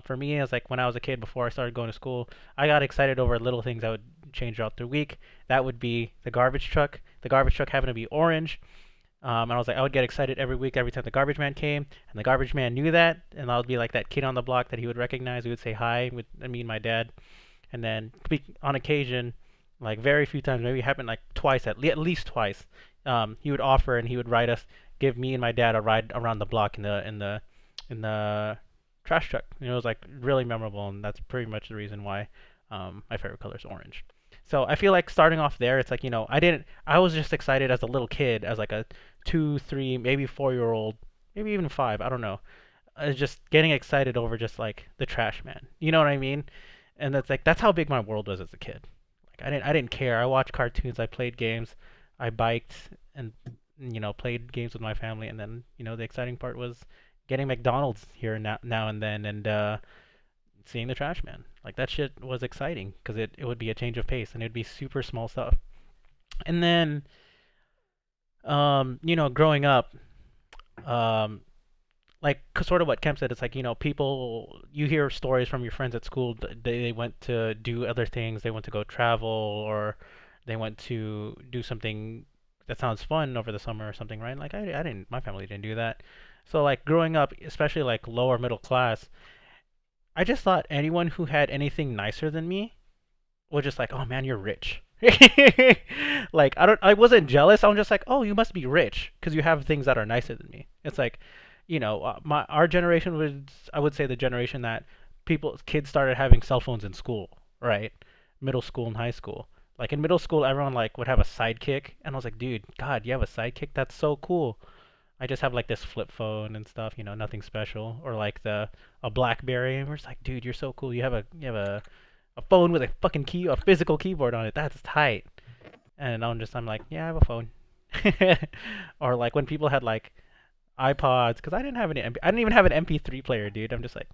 For me, it's like when I was a kid before I started going to school, I got excited over little things that would change throughout the week. That would be the garbage truck. The garbage truck having to be orange. And I was like, I would get excited every week, every time the garbage man came, and the garbage man knew that, and I would be like that kid on the block that he would recognize. We would say hi with me and my dad, and then on occasion, like very few times, maybe it happened like twice, at least twice, he would offer and he would give me and my dad a ride around the block in the trash truck. It was like really memorable, and that's pretty much the reason why my favorite color is orange. So I feel like starting off there, it's like I was just excited as a little kid, as like a 2, 3, maybe 4-year old, maybe even 5, I don't know. I was just getting excited over just like the trash man. You know what I mean? And that's how big my world was as a kid. Like I didn't care. I watched cartoons, I played games, I biked and played games with my family, and then the exciting part was getting McDonald's here now and then, and seeing the trash man. Like that shit was exciting because it would be a change of pace and it'd be super small stuff. And then growing up, um like sort of what Kemp said, it's like people, you hear stories from your friends at school. They went to do other things. They went to go travel, or they went to do something that sounds fun over the summer or something, right? Like I didn't, my family didn't do that. So like growing up, especially like lower middle class, I just thought anyone who had anything nicer than me was just like, oh man, you're rich. Like I wasn't jealous. I was just like, oh, you must be rich because you have things that are nicer than me. It's like, my our generation was, I would say, the generation that kids started having cell phones in school, right? Middle school and high school. Like in middle school, everyone like would have a sidekick, and I was like, dude, God, you have a sidekick? That's so cool. I just have like this flip phone and stuff, nothing special, or like the a BlackBerry, and we're just like, dude, you're so cool. You have a phone with a fucking a physical keyboard on it. That's tight. And I'm like, yeah, I have a phone. Or like when people had like iPods, because I didn't even have an MP3 player, dude. I'm just like,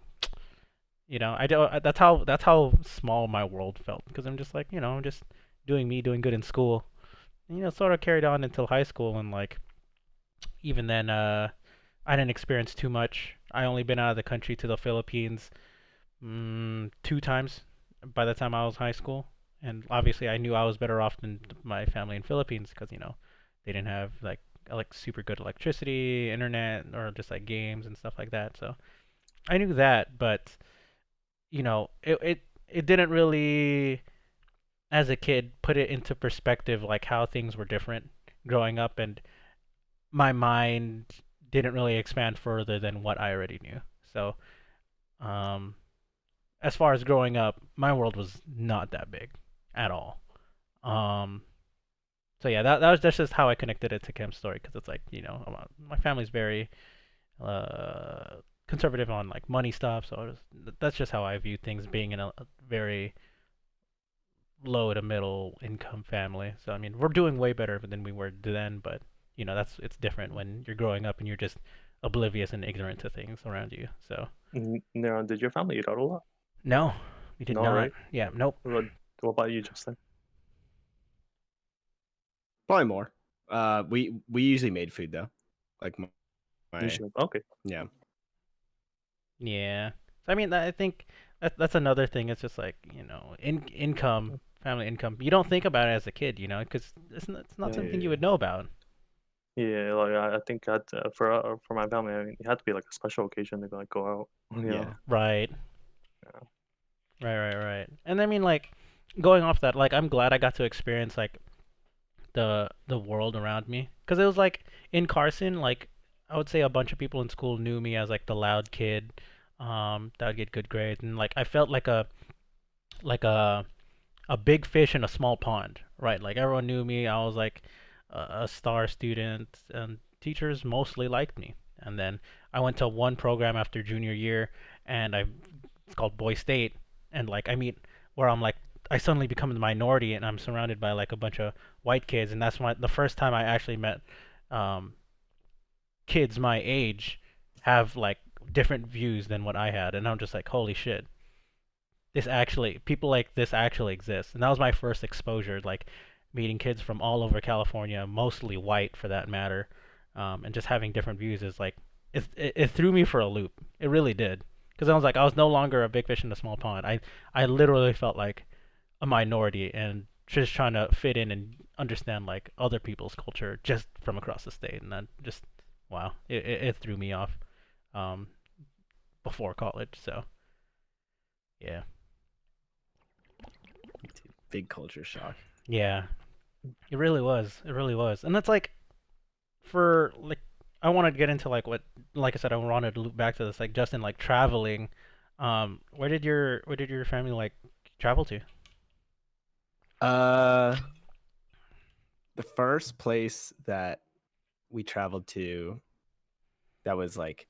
I don't. That's how small my world felt. Because I'm just like, I'm just doing me, doing good in school. And, sort of carried on until high school, and like even then, I didn't experience too much. I only been out of the country to the Philippines 2 times by the time I was high school, and obviously I knew I was better off than my family in Philippines because they didn't have like like super good electricity, internet, or just like games and stuff like that. So I knew that, but it didn't really, as a kid, put it into perspective like how things were different growing up, and my mind didn't really expand further than what I already knew. So, um, as far as growing up, my world was not that big at all. Um, so yeah, that's just how I connected it to Kemp's story because it's like my family's very uh conservative on like money stuff, so that's just how I view things being in a very low to middle income family. So I mean, we're doing way better than we were then, but it's different when you're growing up and you're just oblivious and ignorant to things around you. So Now, did your family eat out a lot? no, we did No, not. right? Yeah, nope. What about you, Justin? Probably more. We usually made food though. Like Okay. yeah. Yeah. So I mean, I think that's another thing. It's just like income, family income. You don't think about it as a kid, because it's not something you would know about. Yeah, like I think for my family, I mean, it had to be like a special occasion to like go out. Yeah. Right. Yeah. Right. And I mean, like, going off that, like, I'm glad I got to experience like the world around me, because it was like in Carson, like, I would say a bunch of people in school knew me as like the loud kid, that would get good grades, and like I felt like a big fish in a small pond, right? Like everyone knew me. I was like a star student, and teachers mostly liked me. And then I went to one program after junior year, and it's called Boy State, and like I meet where I'm like I suddenly become the minority, and I'm surrounded by like a bunch of white kids, and that's the first time I actually met um, kids my age have like different views than what I had, and I'm just like, holy shit, people like this actually exist. And that was my first exposure, like meeting kids from all over California, mostly white for that matter, and just having different views is like it threw me for a loop. It really did, because I was like, I was no longer a big fish in a small pond. I literally felt like a minority and just trying to fit in and understand like other people's culture just from across the state, and then just wow, it threw me off um, before college. So yeah. Big culture shock. Yeah, it really was. It really was. And that's like for like I wanted to get into like I said, I wanted to loop back to this like Justin, like traveling. Where did your family like travel to? Uh the first place that we traveled to that was like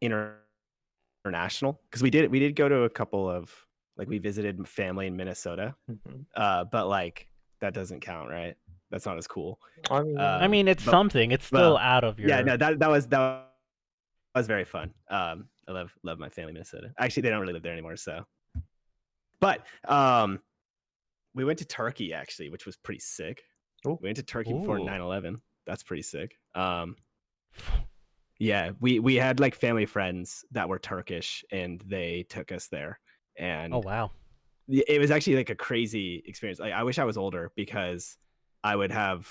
international, because we did go to a couple of, like, we visited family in Minnesota, Mhm. but like that doesn't count, right? That's not as cool. I mean, I mean, it's But something. It's still well, out of yeah, your. no, that was very fun. I love my family in Minnesota. Actually, they don't really live there anymore, so. But we went to Turkey actually, which was pretty sick. oh, We went to Turkey before Ooh. 9/11. That's pretty sick. Yeah, we had like family friends that were Turkish, and they took us there, Oh and wow. it was actually like a crazy experience. Like, I wish I was older, because I would have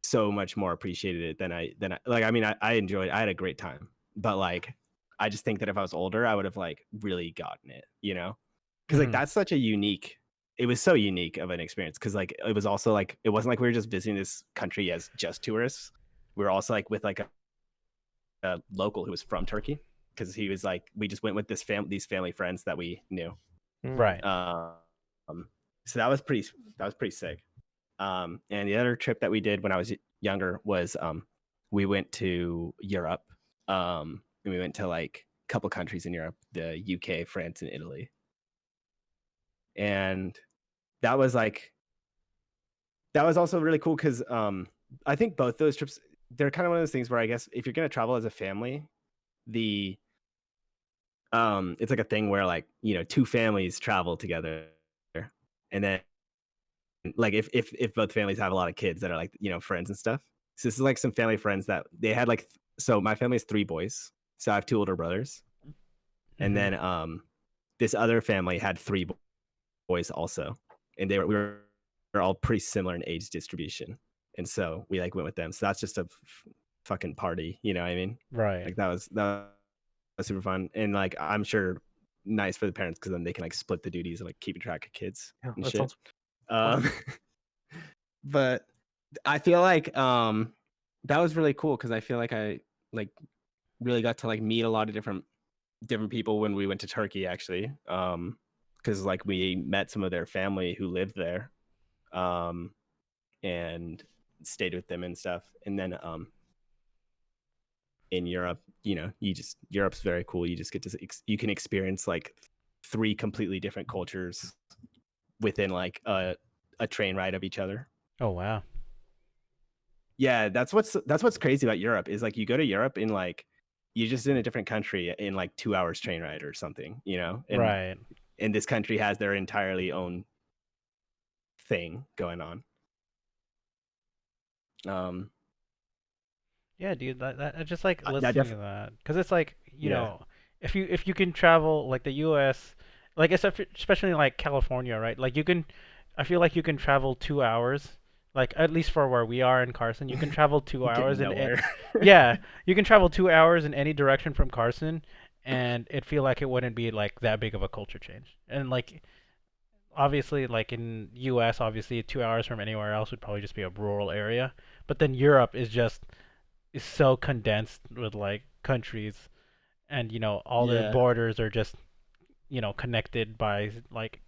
so much more appreciated it than I like. I mean, I enjoyed. I had a great time, but like, I just think that if I was older, I would have like really gotten it, because like Mhm. that's such a unique. It was so unique of an experience, because like it was also like it wasn't like we were just visiting this country as just tourists. We were also like with like a local who was from Turkey, because he was like, we just went with these family friends that we knew. Right. Um, so that was pretty sick. And the other trip that we did when I was younger was we went to Europe. And we went to like a couple countries in Europe, the UK, France, and Italy. And that was like that was also really cool, because I think both those trips, they're kind of one of those things where I guess if you're gonna travel as a family, the it's like a thing where like two families travel together, and then like if both families have a lot of kids that are like friends and stuff. So this is like some family friends that they had like so my family is three boys, so I have two older brothers, and Mhm. then this other family had three boys also, and we were all pretty similar in age distribution. and so we like went with them. So that's just a fucking party, you know what I mean? Right. Like that was super fun, and like I'm sure nice for the parents because then they can like split the duties of like keeping track of kids Yeah, and that shit. sounds fun. Um, but I feel like that was really cool because I feel like I like really got to like meet a lot of different people when we went to Turkey actually. Because like we met some of their family who lived there, um, and stayed with them and stuff. And then in Europe, you know, Europe's very cool. You just get to you can experience like three completely different cultures within like a train ride of each other. Oh wow. Yeah, that's what's crazy about Europe is like you go to Europe and like you're just in a different country in like 2 hours train ride or something, you know, Right. and this country has their entirely own thing going on. Um, Yeah, dude, that I just like that listening def to that because it's like yeah. if you can travel like the U.S. like especially like California, right? Like you can, I feel like you can travel 2 hours, like at least for where we are in Carson, you can travel two Get hours and nowhere. yeah, you can travel 2 hours in any direction from Carson, and it feel like it wouldn't be like that big of a culture change. And like obviously like in U.S. obviously 2 hours from anywhere else would probably just be a rural area, but then Europe is so condensed with like countries, and all their Yeah. borders are just connected by like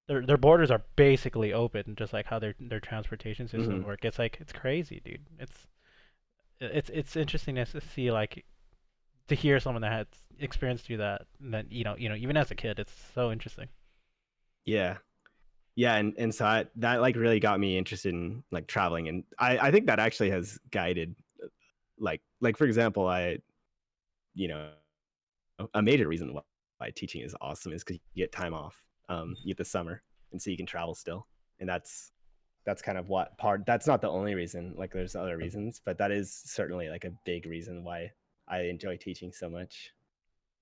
their borders are basically open, just like how their transportation systems Hmm. work. It's like it's crazy, dude. It's interesting to see, like, to hear someone that has experienced through that, and then even as a kid, it's so interesting. Yeah. Yeah, and so that like really got me interested in like traveling, and I think that actually has guided like for example, you know a major reason why teaching is awesome is because you get time off, you get the summer, and so you can travel still, and that's kind of what part. That's not the only reason. Like there's other reasons, but that is certainly like a big reason why I enjoy teaching so much.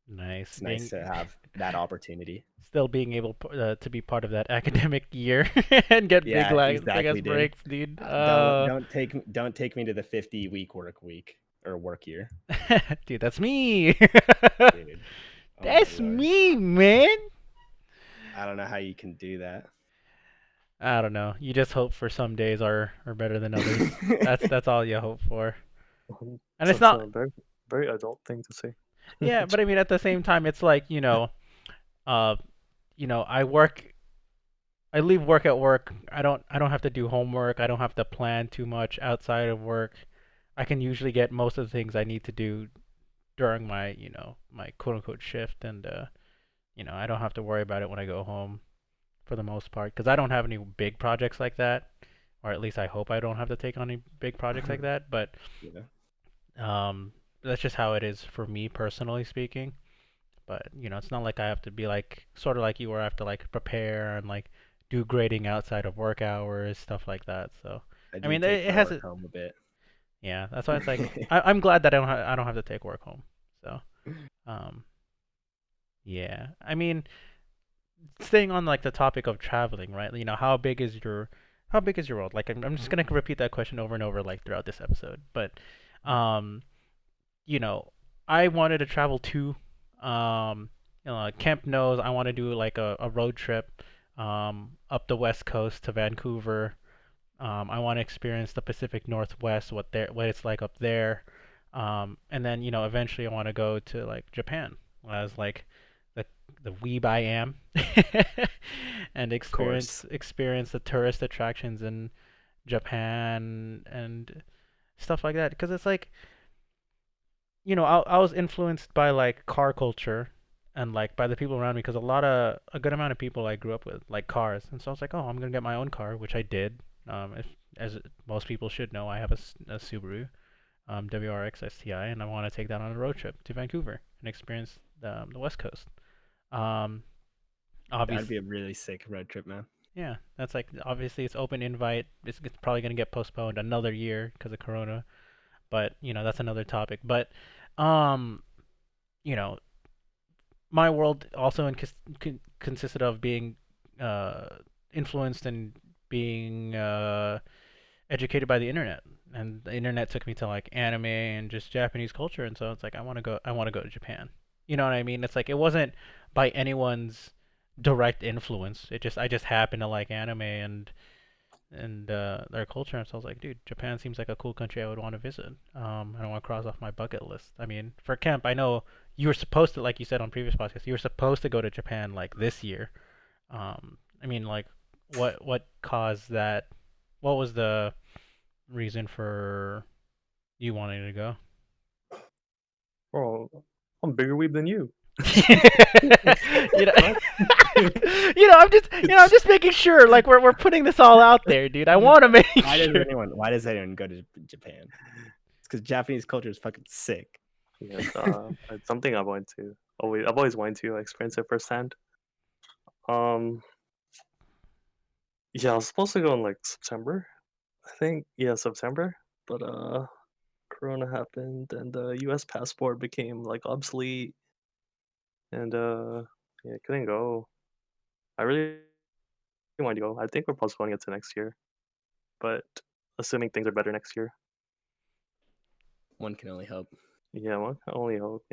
Nice It's nice being to have that opportunity. still being able to be part of that academic year and get Yeah, big ass exactly, dude. breaks, dude. Don't take me to the 50-week work week or work year, Dude, that's me. dude. Oh my That's lord, me, man. I don't know how you can do that. I don't know. You just hope for some days are better than others. That's all you hope for. And it's That's a not. very very adult thing to say. Yeah, but I mean at the same time it's like, uh I work I leave work at work. I don't have to do homework. I don't have to plan too much outside of work. I can usually get most of the things I need to do during my quote unquote shift, and I don't have to worry about it when I go home for the most part because I don't have any big projects like that, or at least I hope I don't have to take on any big projects like that. But Yeah. um, that's just how it is for me personally speaking. But it's not like I have to be like sort of like you, where I have to like prepare and like do grading outside of work hours, stuff like that. So I I do mean, take it my has work a home a bit. yeah. That's why it's like I'm glad that I don't have to take work home. So um, yeah. I mean, staying on like the topic of traveling, right? How big is your world? Like I'm just gonna repeat that question over and over like throughout this episode. But um, you know, I wanted to travel too. Kemp knows I want to do like a road trip up the west coast to Vancouver. I want to experience the Pacific Northwest, what it's like up there. And then eventually I want to go to like Japan as like the the weeb I am, and Of course. experience the tourist attractions in Japan and stuff like that. Because it's like I was influenced by like car culture and like by the people around me because a good amount of people I grew up with like cars, and so I was like, oh, I'm gonna get my own car, which I did. As most people should know, I have a Subaru WRX STI, and I want to take that on a road trip to Vancouver and experience the West Coast. Um, That'd obviously, be a really sick road trip, man. yeah, that's like obviously it's open invite. It's probably gonna get postponed another year because of Corona, but that's another topic. But um, you know, my world also consisted of being uh, influenced and being educated by the internet, and the internet took me to like anime and just Japanese culture, and so it's like I want to go to Japan. You know what I mean? It's like it wasn't by anyone's direct influence. I just happened to like anime and their culture, and so I was like, dude, Japan seems like a cool country I would want to visit. And I want to cross off my bucket list. I mean, for Kemp, I know you were supposed to, like you said on previous podcasts, you were supposed to go to Japan like this year. I mean, like, what caused that? What was the reason for you wanting to go? Oh, I'm a bigger weeb than you. you know, What? I'm just making sure. Like, we're putting this all out there, dude. I want to make Why does sure. why does anyone go to Japan? It's because Japanese culture is fucking sick. Yes, it's something I've always wanted to experience it firsthand. Um, yeah, I was supposed to go in like September, I think. Yeah, September, but Corona happened and the U.S. passport became like obsolete, and yeah, I couldn't go. I really wanted to go. I think we're postponing it to next year, but assuming things are better next year, One can only hope. yeah, one can only hope.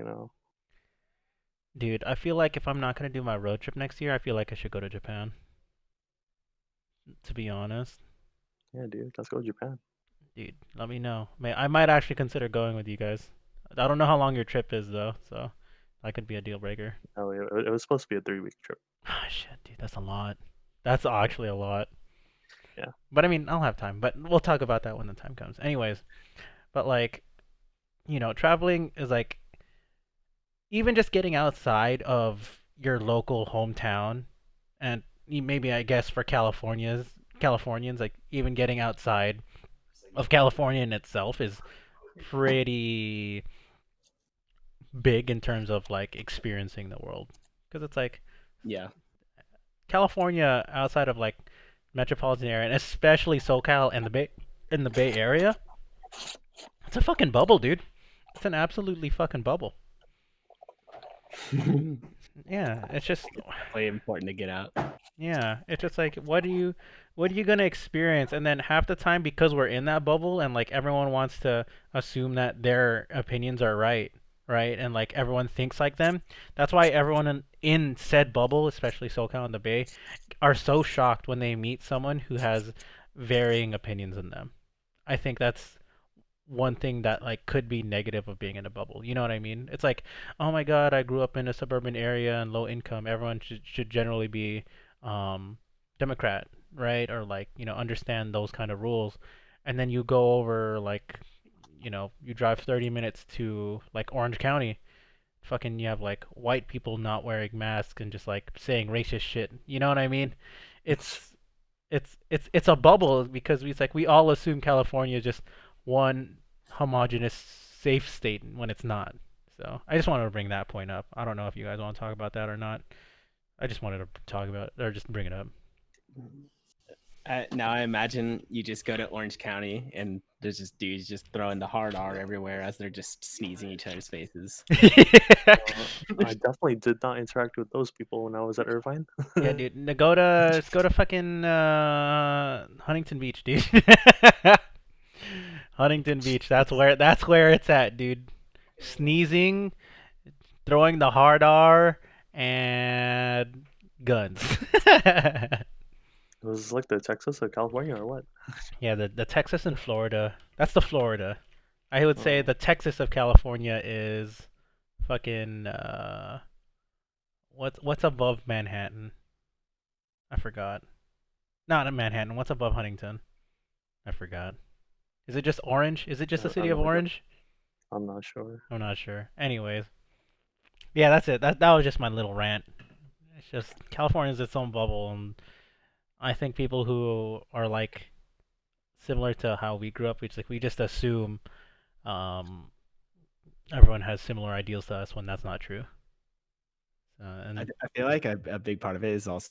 Dude, I feel like if I'm not gonna do my road trip next year, I feel like I should go to Japan. To be honest, Yeah, dude, let's go to Japan. dude, let me know. I might actually consider going with you guys. I don't know how long your trip is though, so that could be a deal breaker. Oh, yeah, it was supposed to be a 3-week trip. Ah, shit, dude, that's a lot. That's actually a lot. Yeah. But I mean, I'll have time. But we'll talk about that when the time comes. Anyways, but like, traveling is like even just getting outside of your local hometown, and maybe I guess for Californians, like even getting outside of California in itself is pretty big in terms of like experiencing the world. Because it's like Yeah. California outside of like metropolitan area, and especially SoCal and the Bay Area, it's a fucking bubble, dude. It's an absolutely fucking bubble. Yeah, it's just Really important to get out. yeah, it's just like what are you gonna experience? And then half the time because we're in that bubble and like everyone wants to assume that their opinions are right, right? And like everyone thinks like them. That's why everyone in said bubble, especially SoCal and the Bay, are so shocked when they meet someone who has varying opinions in them. I think that's one thing that like could be negative of being in a bubble. You know what I mean? It's like, oh my God, I grew up in a suburban area and low income. Everyone should generally be Democrat, right? Or like understand those kind of rules. And then you go over like you drive 30 minutes to like Orange County. Fucking you have like white people not wearing masks and just like saying racist shit. You know what I mean? It's it's a bubble because it's like we all assume California is just one homogenous safe state when it's not. So I just wanted to bring that point up. I don't know if you guys want to talk about that or not. I just wanted to talk about it or just bring it up. Now I imagine you just go to Orange County and there's just dudes just throwing the hard R everywhere as they're just sneezing each other's faces. I definitely did not interact with those people when I was at Irvine. Yeah, dude. Let's go to fucking Huntington Beach, dude. Huntington Beach. That's where it's at, dude. Sneezing, throwing the hard R, and guns. It was like the Texas of California or what? Yeah, the Texas and Florida. That's the Florida. I would say Oh, the Texas of California is fucking what's above Manhattan? I forgot. Not in Manhattan. What's above Huntington? I forgot. Is it just Orange? Is it just the I city of don't know. Orange? I'm not sure. I'm not sure. Anyways, yeah, that's it. That was just my little rant. It's just California's its own bubble, and I think people who are like similar to how we grew up, we just assume um, everyone has similar ideals to us when that's not true. And I feel like a big part of it is also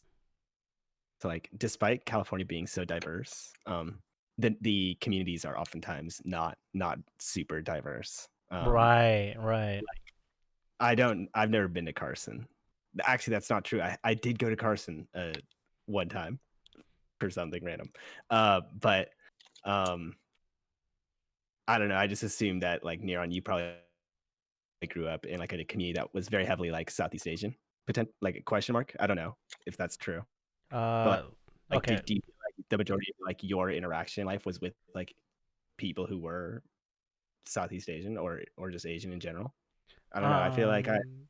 like, despite California being so diverse, the communities are oftentimes not super diverse. right. I've never been to Carson. Actually, that's not true. I did go to Carson one time for something random. But Um, I don't know. I just assumed that like Neron, you probably grew up in like a community that was very heavily like Southeast Asian, like a question mark. I don't know if that's true, but Uh, like, okay. do you feel like the majority of like your interaction in life was with like people who were Southeast Asian or just Asian in general? I don't know. I feel like I Um,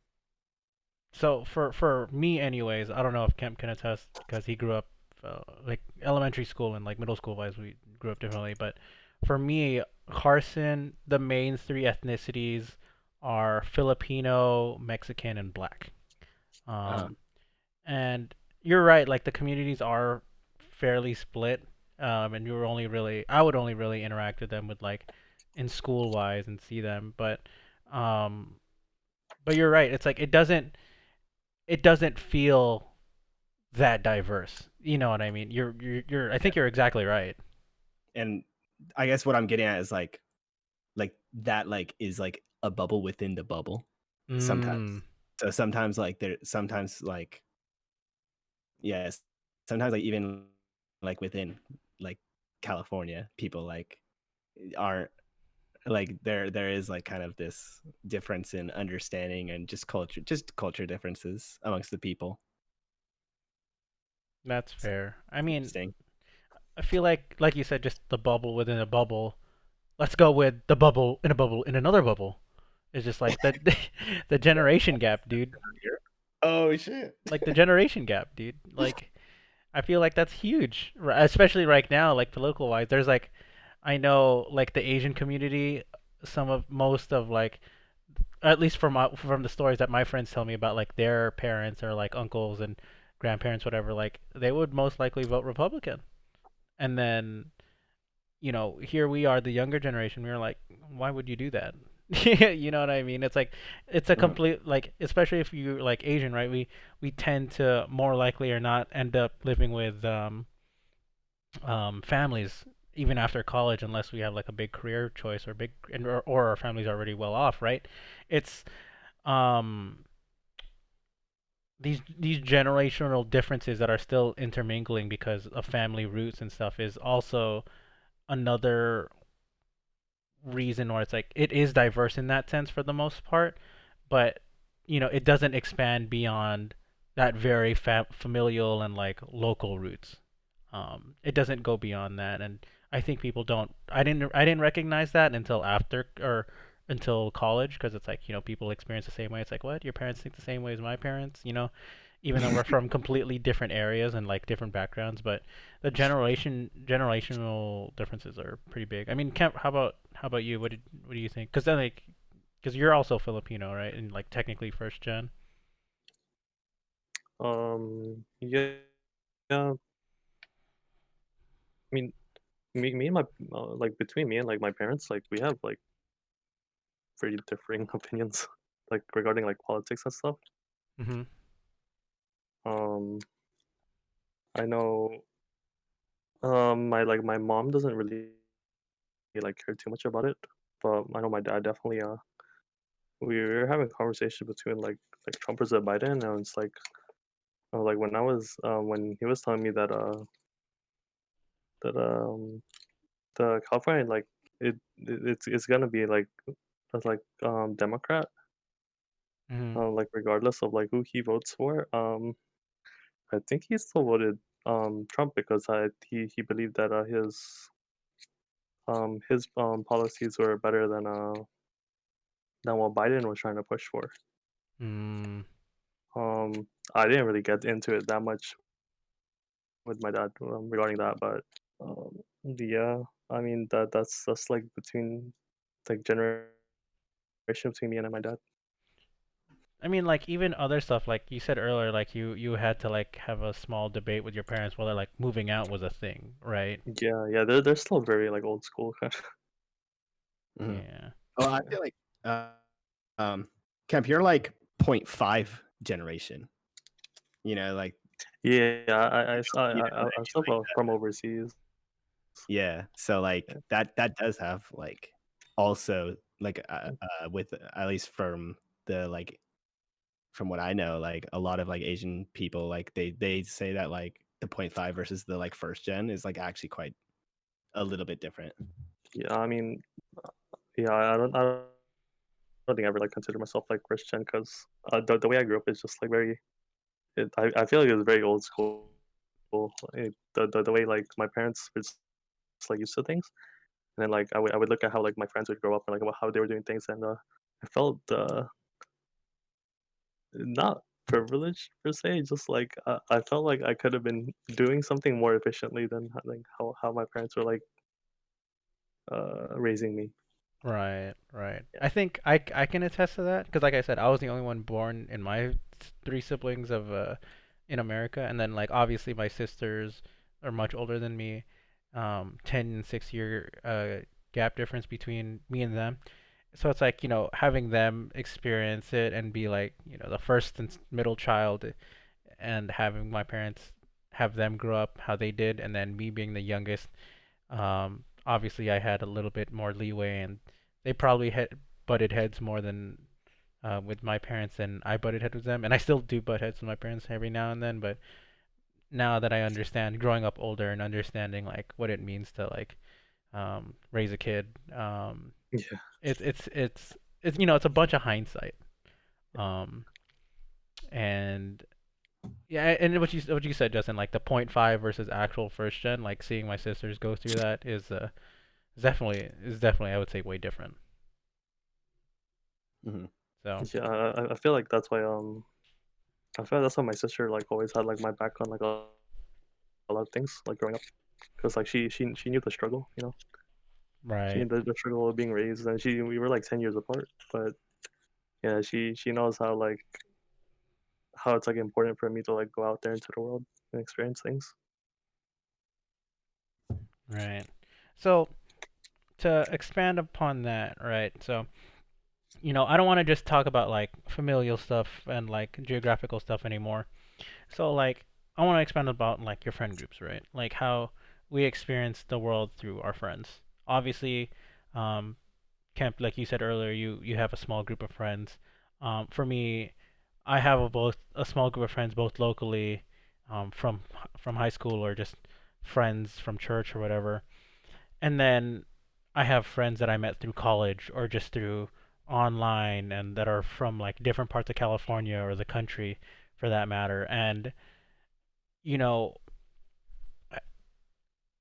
so for me, anyways, I don't know if Kemp can attest because he grew up like elementary school and like middle school wise, we grew up differently. But for me, Carson, the main three ethnicities are Filipino, Mexican, and Black. uh, Um, and you're right, like the communities are fairly split. And you're only really, I would only really interact with them with like in school wise and see them, um, but you're right. It's like it doesn't feel that diverse. You know what I mean? You're I think you're exactly right. and I guess what I'm getting at is like that like is like a bubble within the bubble sometimes. Mm, So sometimes like there sometimes like yes, sometimes like even like within like California, people like aren't like there is like kind of this difference in understanding and just culture differences amongst the people. that's So fair. I mean, interesting. I feel like you said, just the bubble within a bubble. Let's go with the bubble in another bubble. It's just like the the Yeah. generation gap, dude. Oh shit. Like the generation gap, dude. Like I feel like that's huge, especially right now, like political wise. There's like, I know like the Asian community, most of like, at least from the stories that my friends tell me about like their parents or like uncles and grandparents, whatever, like they would most likely vote Republican. And then, here we are, the younger generation. We are like, why would you do that? You know what I mean? It's like it's a Mhm. complete, like, especially if you like Asian, right? We tend to more likely or not end up living with families even after college, unless we have like a big career choice or or our family's already well off, right? It's um these generational differences that are still intermingling because of family roots and stuff is also another reason where it's like it is diverse in that sense for the most part, but it doesn't expand beyond that very familial and like local roots. It doesn't go beyond that, and I think people don't. I didn't recognize that until after or until college, because it's like people experience the same way. It's like, what, your parents think the same way as my parents, even though we're from completely different areas and like different backgrounds, but the generational differences are pretty big. I mean, Kemp, how about you? What do you think? Because then like, because you're also Filipino, right? And like technically first gen. Yeah, yeah. I mean, me and my like between me and like my parents, like we have like pretty differing opinions, like regarding like politics and stuff. Mhm. Um, I know, my mom doesn't really like care too much about it, but I know my dad definitely. We were having a conversation between like Trump versus Biden, and it's like when he was telling me that the California like it's gonna be like Democrat, Mhm. like regardless of like who he votes for. I think he still voted Trump because he believed that his policies were better than what Biden was trying to push for. Mm. I didn't really get into it that much with my dad regarding that, but yeah, I mean that's like between like generation between me and my dad. I mean, like even other stuff, like you said earlier, like you had to like have a small debate with your parents whether like moving out was a thing, right? Yeah, yeah, they're still very like old school. Mhm. Yeah. Well, I Yeah, feel like um Kemp, you're like .5 generation. Like yeah, I'm still like from overseas. yeah. So like Yeah. that does have like also like with at least from the like from what I know, like a lot of like Asian people like they say that like the .5 versus the like first gen is like actually quite a little bit different. Yeah, I mean, yeah, I don't think I ever like consider myself like Christian because the way I grew up is just like very. I feel like it's very old school. Like, the way like my parents were just like used to things, and then like I would look at how like my friends would grow up and like how they were doing things, and I felt not privileged per se, just like I felt like I could have been doing something more efficiently than like how my parents were like raising me. Right, right. Yeah. I think I can attest to that because, like I said, I was the only one born in my three siblings of in America, and then like obviously my sisters are much older than me, 10 and 6 year gap difference between me and them. So it's like, having them experience it and be like, the first and middle child, and having my parents have them grow up how they did, and then me being the youngest. Obviously, I had a little bit more leeway, and they probably had butted heads more than with my parents than I butted heads with them. And I still do butt heads with my parents every now and then. But now that I understand, growing up older and understanding like what it means to like raise a kid, Yeah. it's a bunch of hindsight. Um, and yeah, and what you said, Justin, like the point five versus actual first gen, like seeing my sisters go through that is definitely I would say way different. Hmm. So Yeah, I feel like that's why I feel like that's why my sister like always had like my back on like a lot of things like growing up because like she knew the struggle, she right, knew the struggle of being raised, and we were like 10 years apart, but yeah, she knows how it's like important for me to like go out there into the world and experience things. right. So to expand upon that, right? So I don't want to just talk about like familial stuff and like geographical stuff anymore. So like I want to expand about like your friend groups, right? Like how we experience the world through our friends. Obviously, um, Kemp, like you said earlier, you have a small group of friends. For me, I have a small group of friends both locally, from high school or just friends from church or whatever, and then I have friends that I met through college or just through online and that are from like different parts of California or the country for that matter. And you know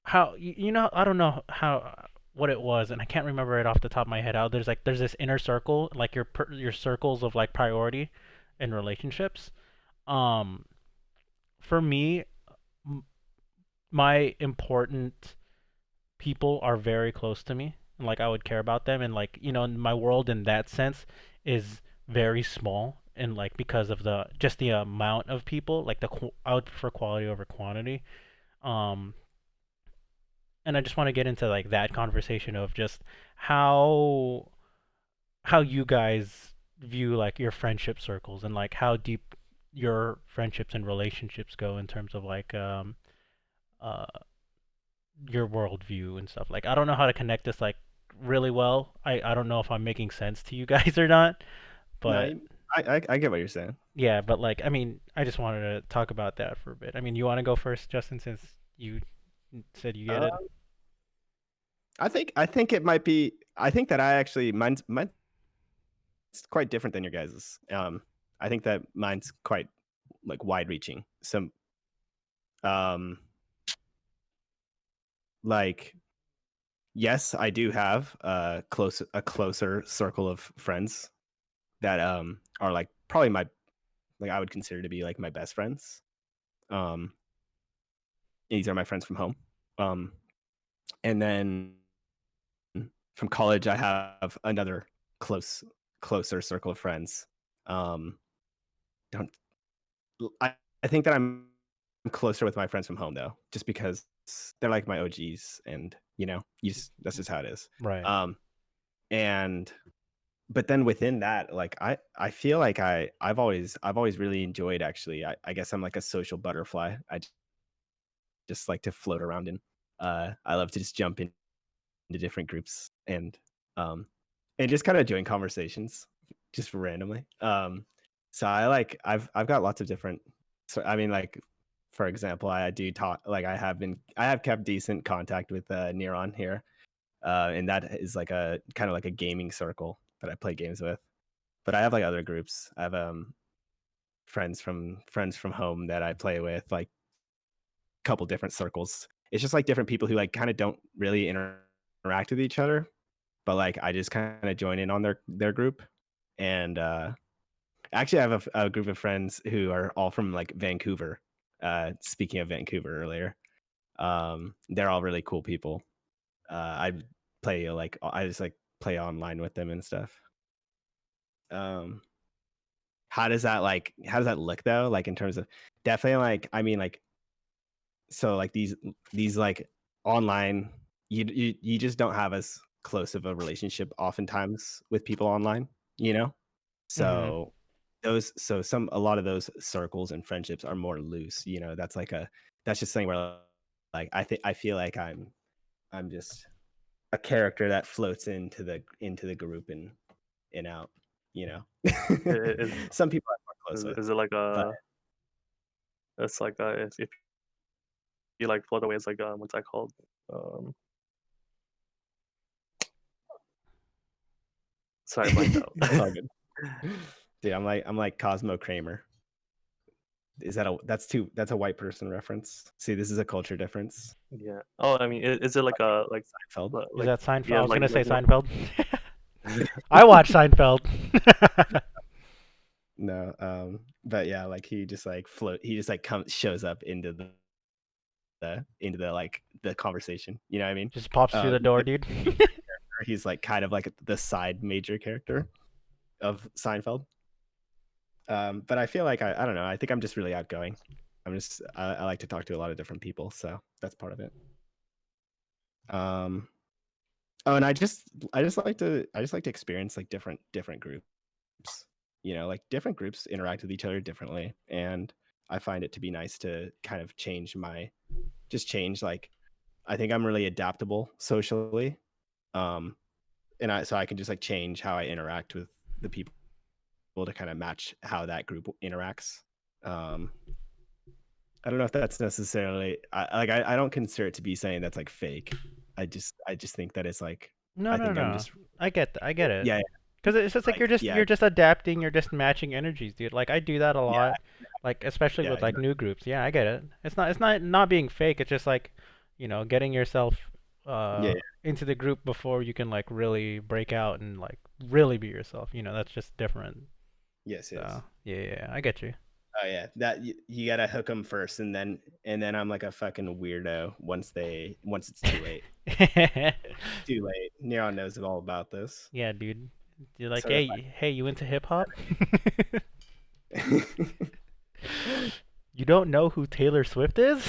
I don't know how what it was, and I can't remember it off the top of my head. How there's this inner circle, like your circles of like priority in relationships. Um, for me, m- my important people are very close to me, and like I would care about them, and like my world in that sense is very small, and like because of the amount of people, like I would prefer quality over quantity. Um, and I just want to get into like that conversation of just how how you guys view like your friendship circles and like how deep your friendships and relationships go in terms of like uh your worldview and stuff. Like I don't know how to connect this like really well. I don't know if I'm making sense to you guys or not, No, but I get what you're saying. yeah, but like I mean, I just wanted to talk about that for a bit. I mean, you want to go first, Justin, since you said you get Uh, it? I think it might be. I think that I actually mine's quite different than your guys's. I think that mine's quite like wide reaching. So um, like yes, I do have a closer circle of friends that are like probably my like I would consider to be like my best friends. Um, these are my friends from home. Um, and then from college, I have another close closer circle of friends. Um, don't I, I think that I'm closer with my friends from home though, just because they're like my OGs, and that's just how it is. Right. Um, and but then within that, like I feel like I've always really enjoyed actually. I guess I'm like a social butterfly. Just like to float around in. I love to just jump into different groups um and just kind of join conversations just randomly. So I've got lots of different. So I mean, like For example, I do talk like I have kept decent contact with Neuron here, and that is like a kind of like a gaming circle that I play games with. But I have like other groups. I have friends from home that I play with, like a couple different circles. It's just like different people who like kind of don't really interact with each other, but like I just kind of join in on their group. And actually, I have a group of friends who are all from like Vancouver. Speaking of Vancouver earlier, they're all really cool people. I I just like play online with them and stuff. Um, how does that look though? Like in terms of definitely like I mean like so like these like online you just don't have as close of a relationship oftentimes with people online, you know? Mm-hmm. So those so some a lot of those circles and friendships are more loose, you know. That's just something where like I feel like I'm just a character that floats into the group and out, you know. Is Some people I'm more close with, is it like but it's like if you like float away, it's like what's that called? Um, sorry, I blanked out. it's all good. Dude, I'm like Cosmo Kramer. Is that that's a white person reference? See, this is a culture difference. Yeah. Oh, I mean, is it like a Seinfeld. Is like that Seinfeld? I yeah, was gonna say like Seinfeld. I watch Seinfeld. No, but yeah, like he just like comes shows up into the like the conversation. You know what I mean? Just pops through the He's door, like dude. the character. He's like kind of like the side major character of Seinfeld. But I feel like I don't know. I think I'm just really outgoing. I like to talk to a lot of different people, so that's part of it. Um, oh, and I just like to experience like different groups. You know, like different groups interact with each other differently, and I find it to be nice to kind of change like I think I'm really adaptable socially. Um, and I can just like change how I interact with the people to kind of match how that group interacts. Um, I don't know if that's necessarily I don't consider it to be saying that's like fake. I just think that it's like No, I no, think I'm no. just I get it. yeah, yeah, Cause it's just like like yeah, you're just adapting, you're just matching energies, dude. Like I do that a yeah, lot, like especially yeah, with like exactly. new groups. Yeah, I get it. It's not being fake. It's just like, getting yourself Yeah, yeah. into the group before you can like really break out and like really be yourself. That's just different. Yes, So yes. yeah, yeah, I get you. Oh yeah, that you gotta hook them first, and then I'm like a fucking weirdo once it's too late. Too late. Neon knows all about this. Yeah, dude. You're like, Certified. hey, you into hip hop? You don't know who Taylor Swift is?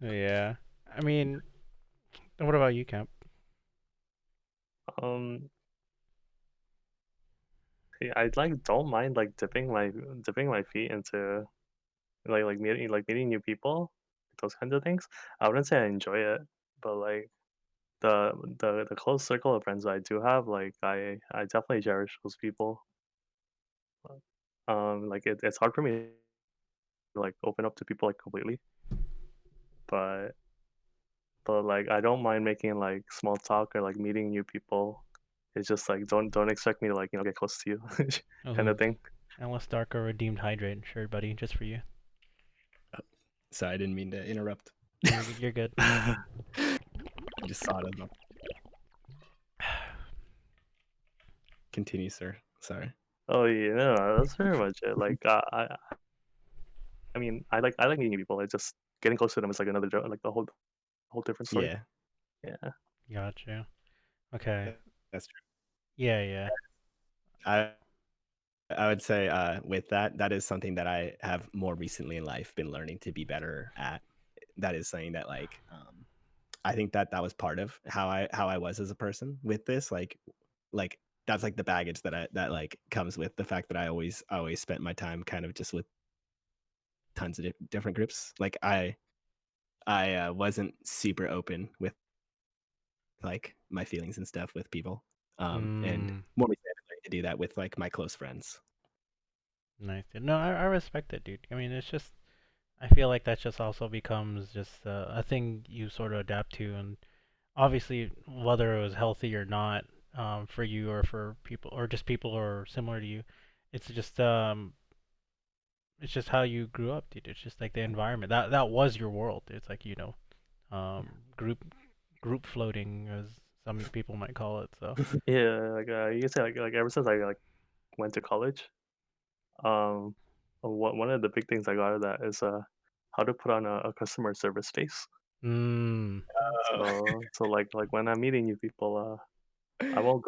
Yeah. I mean, what about you, Kemp? um yeah, I like don't mind like dipping my feet into meeting new people, those kinds of things. I wouldn't say I enjoy it, but like the close circle of friends that I do have, like I definitely cherish those people. Like it's hard for me to like open up to people like completely, but like I don't mind making like small talk or like meeting new people. It's just like don't expect me to like get close to you, kind Oh, of thing. Endless Dark or Redeemed Hydrate. Sure, buddy, just for you. Sorry, I didn't mean to interrupt. You're good. I just saw it as well. Continue, sir. Sorry. Oh yeah, no, that's very much it. Like I mean, I like meeting people. It's just getting close to them is like another joke, like the whole different story. Yeah, Yeah. Gotcha. Okay. that's true. Yeah, yeah. I I would say with that, that is something that I have more recently in life been learning to be better at. That is something that I think that that was part of how I was as a person with this. Like that's like the baggage that like comes with the fact that I always spent my time kind of just with tons of different groups. Like I wasn't super open with like my feelings and stuff with people. And Mm. more recently, I learned to do that with like my close friends. Nice, dude. No, I respect it, dude. I mean, it's just I feel like that just also becomes just a thing you sort of adapt to, and obviously whether it was healthy or not, for you or for people or just people who are similar to you, it's just it's just how you grew up, dude. It's just like the environment that was your world. It's like um, group group floating as some people might call it. So Yeah, you can say like ever since I went to college, um, one of the big things I got out of that is how to put on a customer service face. mm, Oh. So like when I'm meeting new people, I won't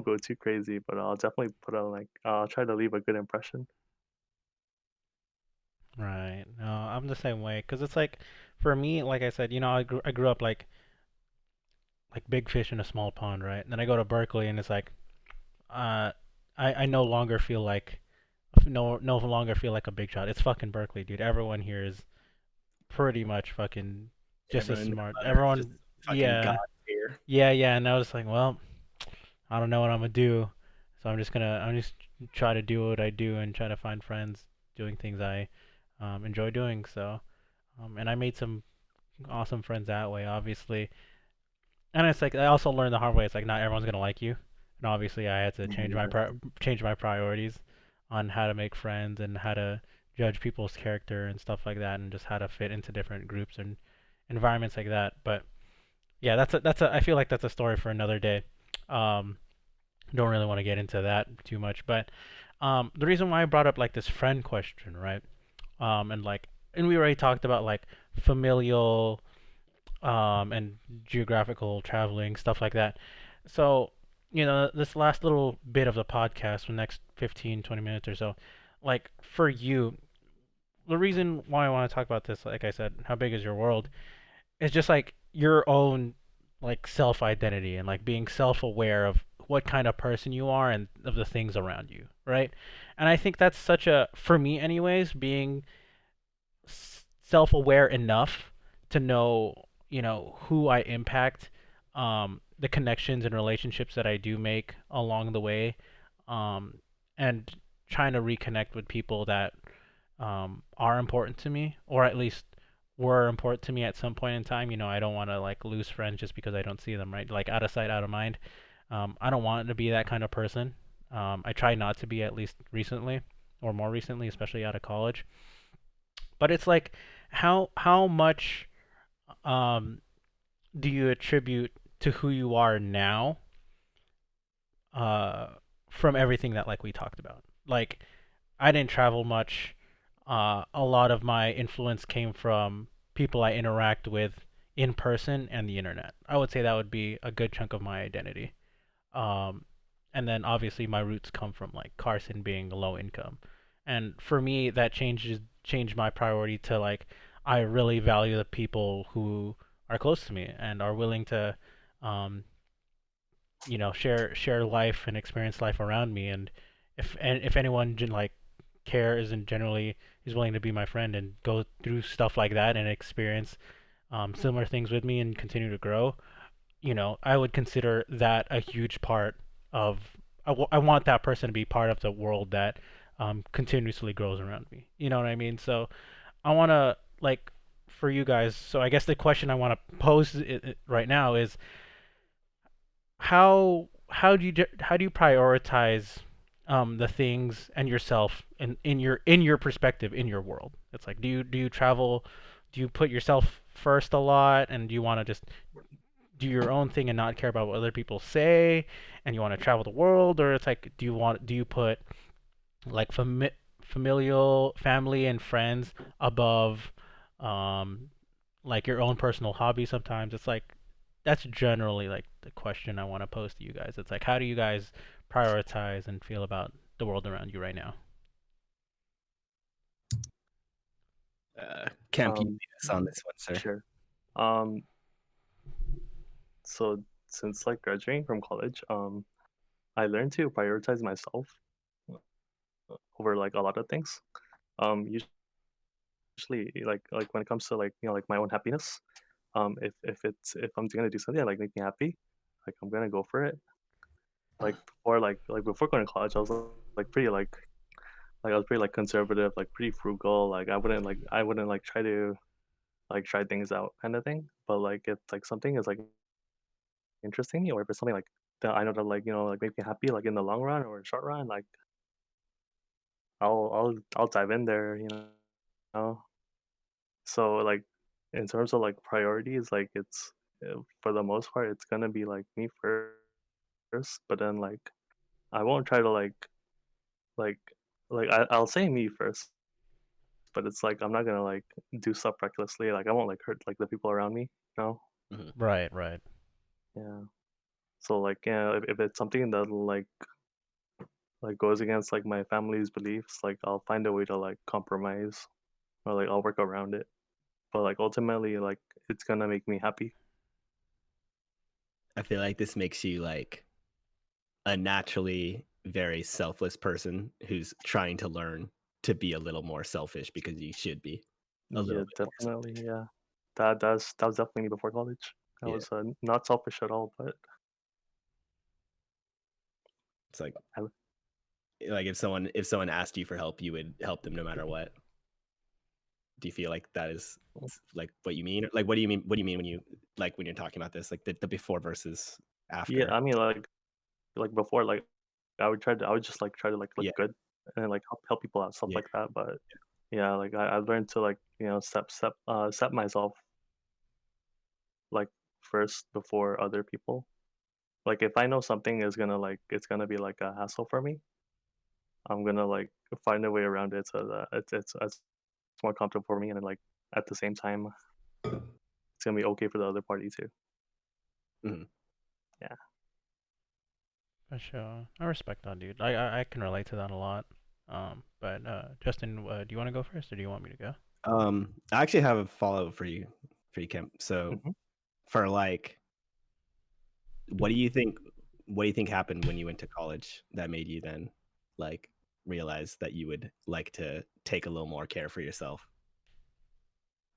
go too crazy, but I'll definitely put on like I'll try to leave a good impression. right. No, I'm the same way. 'Cause it's like for me, like I said, I grew up like big fish in a small pond, right? And then I go to Berkeley, and it's like uh, I no longer feel like no longer feel like a big shot. It's fucking Berkeley, dude. Everyone here is pretty much fucking just as Everyone smart. are just Everyone, fucking yeah, gods here. yeah. And I was like, well, I don't know what I'm gonna do, so I'm just try to do what I do and try to find friends doing things I enjoy doing. So, and I made some awesome friends that way, obviously. And it's like I also learned the hard way. It's like not everyone's gonna like you, and obviously I had to change my priorities on how to make friends and how to judge people's character and stuff like that, and just how to fit into different groups and environments like that. But yeah, that's a I feel like that's a story for another day. Um, don't really want to get into that too much, but the reason why I brought up like this friend question, right? And we already talked about like familial and geographical traveling, stuff like that. So, this last little bit of the podcast, the next 15, 20 minutes or so, like for you, the reason why I want to talk about this, like I said, how big is your world, is just like your own like self identity and like being self aware of what kind of person you are and of the things around you, right? And I think that's such a, for me anyways, being self-aware enough to know, who I impact, the connections and relationships that I do make along the way, um, and trying to reconnect with people that are important to me, or at least were important to me at some point in time. I don't want to like lose friends just because I don't see them, right? Like out of sight, out of mind. I don't want to be that kind of person. I try not to be, at least recently, or more recently, especially out of college. But it's like, how much um, do you attribute to who you are now, uh, from everything that like we talked about? Like, I didn't travel much. A lot of my influence came from people I interact with in person and the internet. I would say that would be a good chunk of my identity. Um, and then obviously my roots come from like Carson being low income, and for me that changed my priority to like I really value the people who are close to me and are willing to, um, share life and experience life around me. And if anyone like cares and generally is willing to be my friend and go through stuff like that and experience similar things with me and continue to grow, I would consider that a huge part of. I want that person to be part of the world that continuously grows around me. You know what I mean? So I want to like for you guys. So I guess the question I want to pose right now is how do you prioritize the things and yourself in your perspective in your world? It's like do you travel? Do you put yourself first a lot, and do you want to just do your own thing and not care about what other people say, and you want to travel the world? Or it's like do you put like familial family and friends above um like your own personal hobby? Sometimes it's like that's generally like the question I want to pose to you guys. It's like how do you guys prioritize and feel about the world around you right now? Kemp, you Um, lead us on this one, sir. sure. Um, so since like graduating from college, I learned to prioritize myself over like a lot of things. Usually like when it comes to like like my own happiness, if I'm gonna do something that like make me happy, like I'm gonna go for it. Like before going to college, I was like pretty I was pretty like conservative, like pretty frugal. Like I wouldn't like try to like try things out kind of thing. But like if like something is like interesting me, or if it's something like that I know that like like make me happy like in the long run or short run, like I'll dive in there. Know. So like in terms of like priorities, like it's for the most part it's gonna be like me first, but then like I won't try to like I'll say me first, but it's like I'm not gonna like do stuff recklessly. Like I won't like hurt like the people around me. Mhm. Right, right. Yeah. So like yeah, if it's something that like goes against like my family's beliefs, like I'll find a way to like compromise or like I'll work around it. But like ultimately, like it's gonna make me happy. I feel like this makes you like a naturally very selfless person who's trying to learn to be a little more selfish because you should be a little Yeah, bit more definitely. selfish. Yeah, that was definitely me before college. I Yeah. was not selfish at all, but It's I, like if someone asked you for help, you would help them no matter what. Do you feel like that is like what you mean? Like what do you mean when you like when you're talking about this? Like the before versus yeah, after? I mean like before like I would just like try to like look Yeah. good and like help people out stuff Yeah. like that. But yeah, like I learned to like set myself like first before other people. Like if I know something is gonna like it's gonna be like a hassle for me, I'm gonna like find a way around it so that it's more comfortable for me, and then like at the same time it's gonna be okay for the other party too. Mhm. Yeah. For sure. I respect that, dude. I can relate to that a lot. But Justin, do you want to go first, or do you want me to go? I actually have a follow for you, Kemp. So hmm for like, what do you think? What do you think happened when you went to college that made you then like realize that you would like to take a little more care for yourself,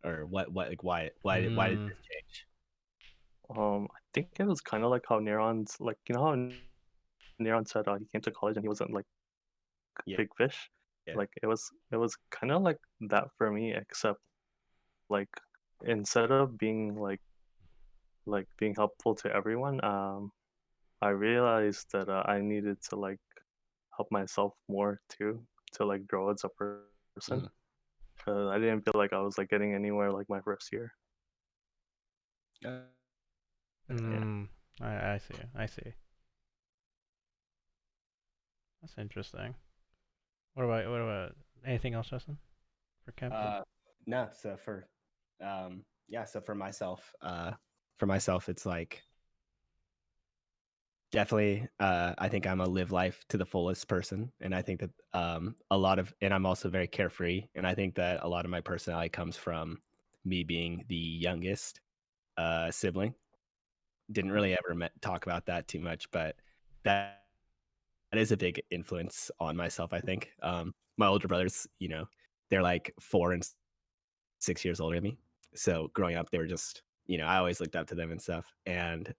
or what like why did Mm, this change? I think it was kind of like how Neron's like how Neron said he came to college and he wasn't like Yeah, big fish. yeah, Like it was kind of like that for me, except like instead of being like being helpful to everyone, I realized that I needed to like help myself more too to like grow as a person. mhm. 'Cause I didn't feel like I was like getting anywhere like my first year. Uh, yeah. mm, I see. I see. That's interesting. What about anything else, Justin, for Kemp? Uh, no, so yeah, so for myself, it's like definitely I think I'm a live life to the fullest person, and I think that and I'm also very carefree, and I think that a lot of my personality comes from me being the youngest sibling. Didn't really ever talk about that too much, but that that is a big influence on myself, I think. My older brothers, they're like 4 and 6 years older than me. So growing up, they were just, I always looked up to them and stuff. And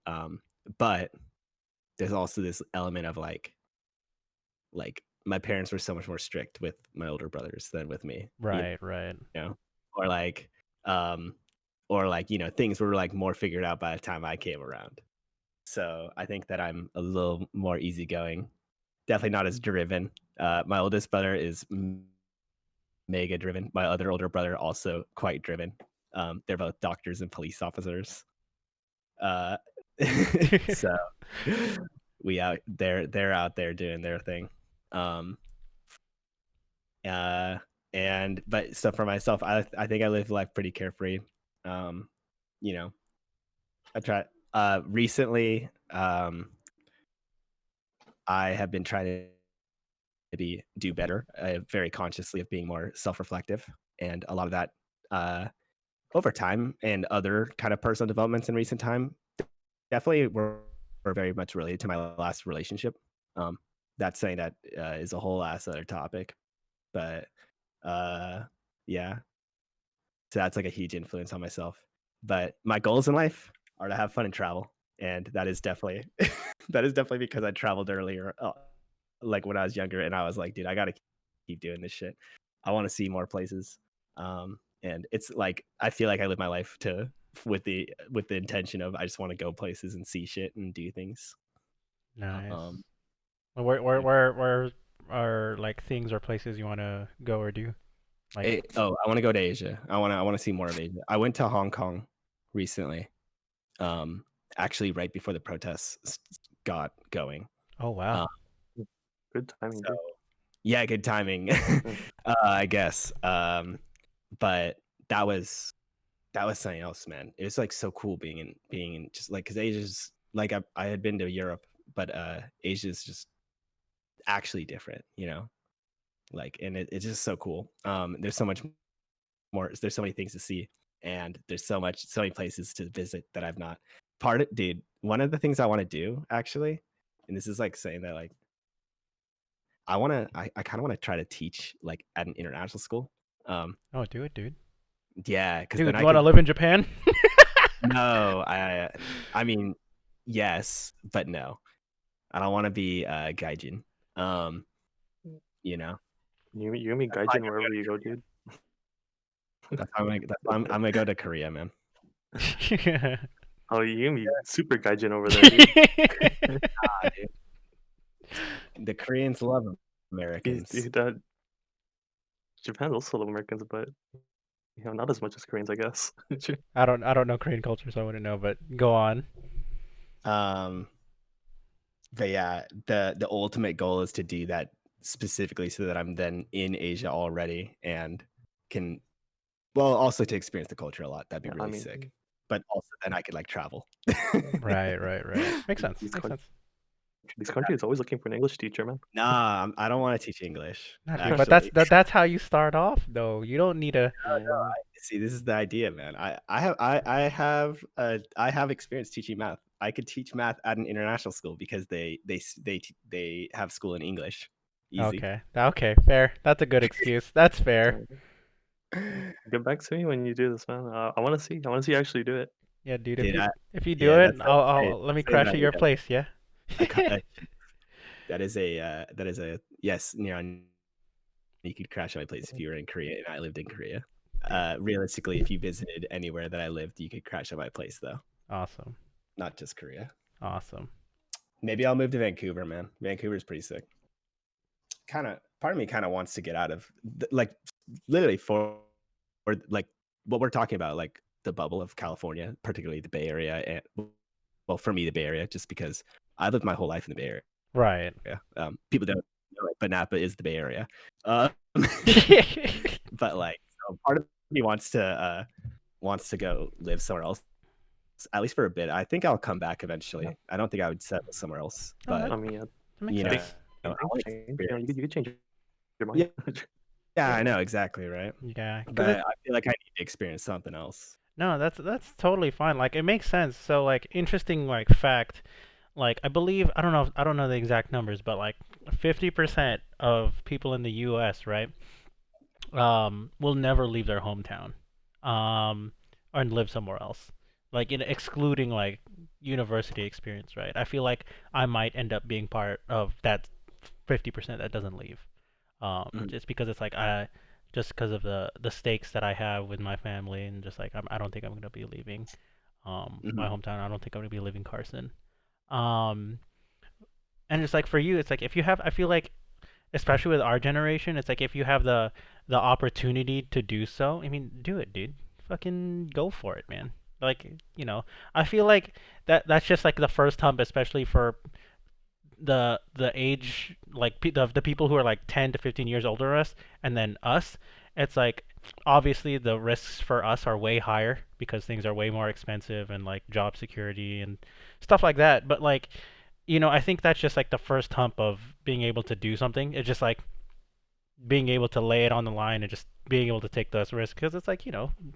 but there's also this element of like my parents were so much more strict with my older brothers than with me, Right, right. know, or um, things were like more figured out by the time I came around. So I think that I'm a little more easygoing. Definitely not as driven. My oldest brother is mega driven. My other older brother also quite driven. They're both doctors and police officers. Uh, so they're out there doing their thing. Um, uh, and but so for myself, I think I live life pretty carefree. Um, you know, I try recently. I have been trying to do better, very consciously of being more self-reflective, and a lot of that over time and other kind of personal developments in recent time definitely were very much related to my last relationship. Um, that's saying that is a whole ass other topic, but uh, yeah, so that's like a huge influence on myself. But my goals in life are to have fun and travel, and that is definitely that is definitely because I traveled earlier, like when I was younger, and I was like, dude, I gotta keep doing this shit. I want to see more places. And it's like I feel like I live my life with the intention of I just want to go places and see shit and do things. Nice. Um, Well, where are like things or places you want to go or do? Like, I want to go to Asia. I want to see more of Asia. I went to Hong Kong recently. Actually, right before the protests got going. oh wow. Good timing, So dude. yeah, good timing. I guess. But that was something else, man. It was like so cool being in just like because Asia's like I had been to Europe, but Asia's just actually different, you know. Like, and it's just so cool. There's so much more. There's so many things to see, and there's so many places to visit that I've not. Dude. One of the things I want to do actually, and this is like saying that like I kind of want to try to teach like at an international school. Oh, do it, dude. Yeah, because then Dude, I you want to could. live in Japan? No, I mean, yes, but no. I don't want to be gaijin. Um, you know, You're gonna be that's why gaijin wherever you go, dude. I'm gonna go to Korea, man. Oh, you're gonna be super gaijin over there, dude. Ah, dude. The Koreans love Americans. Dude, Japan also love Americans, but not as much as Koreans, I guess. I don't know Korean culture, so I wouldn't know. But go on. But yeah, the ultimate goal is to do that specifically so that I'm then in Asia already and can also to experience the culture a lot. That'd be Yeah, really sick. But also then I could like travel. Right. Makes sense. These Makes sense. These countries always looking for an English teacher, man. Nah, I don't want to teach English. Nah, dude, but Actually, that's how you start off, though. You don't need a. see, this is the idea, man. I have experience teaching math. I could teach math at an international school because they have school in English. Easy. Okay, fair. That's a good excuse. That's fair. Get back to me when you do this, man. I want to see. I want to see you actually do it. Yeah, dude. Dude, If you do yeah, it, that's I'll let me the same crash at your idea. place. Yeah. That is a yes, Neon. You could crash at my place if you were in Korea and I lived in Korea. Realistically, if you visited anywhere that I lived, you could crash at my place though. Awesome. Not just Korea. Awesome. Maybe I'll move to Vancouver, man. Vancouver's pretty sick. Part of me kind of wants to get out of like literally for like what we're talking about, like the bubble of California, particularly the Bay Area, and well, for me, the Bay Area, just because I lived my whole life in the Bay Area. Right. People don't know it, but Napa is the Bay Area. But like, so part of me wants to go live somewhere else, at least for a bit. I think I'll come back eventually. Yeah. I don't think I would settle somewhere else, Oh, but I mean, yeah, that makes you know, sense. I wanna experience. you could change your mind. Yeah, I know exactly, right? Yeah. 'Cause But I feel like I need to experience something else. no, that's totally fine. Like it makes sense. So like interesting like fact, like I believe I don't know the exact numbers, but like 50% of people in the US, right, will never leave their hometown, and live somewhere else. Like excluding like university experience, right? I feel like I might end up being part of that 50% that doesn't leave. Just because it's like just because of the stakes that I have with my family, and just like I don't think I'm gonna be leaving my hometown. I don't think I'm gonna be leaving Carson. Um, and it's like for you, it's like if you have, I feel like especially with our generation, it's like if you have the opportunity to do so, I mean, do it, dude. Fucking go for it, man. Like, I feel like that's just like the first hump, especially for the age like the people who are like 10 to 15 years older than us, and then us. It's like obviously the risks for us are way higher because things are way more expensive and like job security and stuff like that. But like, I think that's just like the first hump of being able to do something. It's just like being able to lay it on the line and just being able to take those risks, because it's like,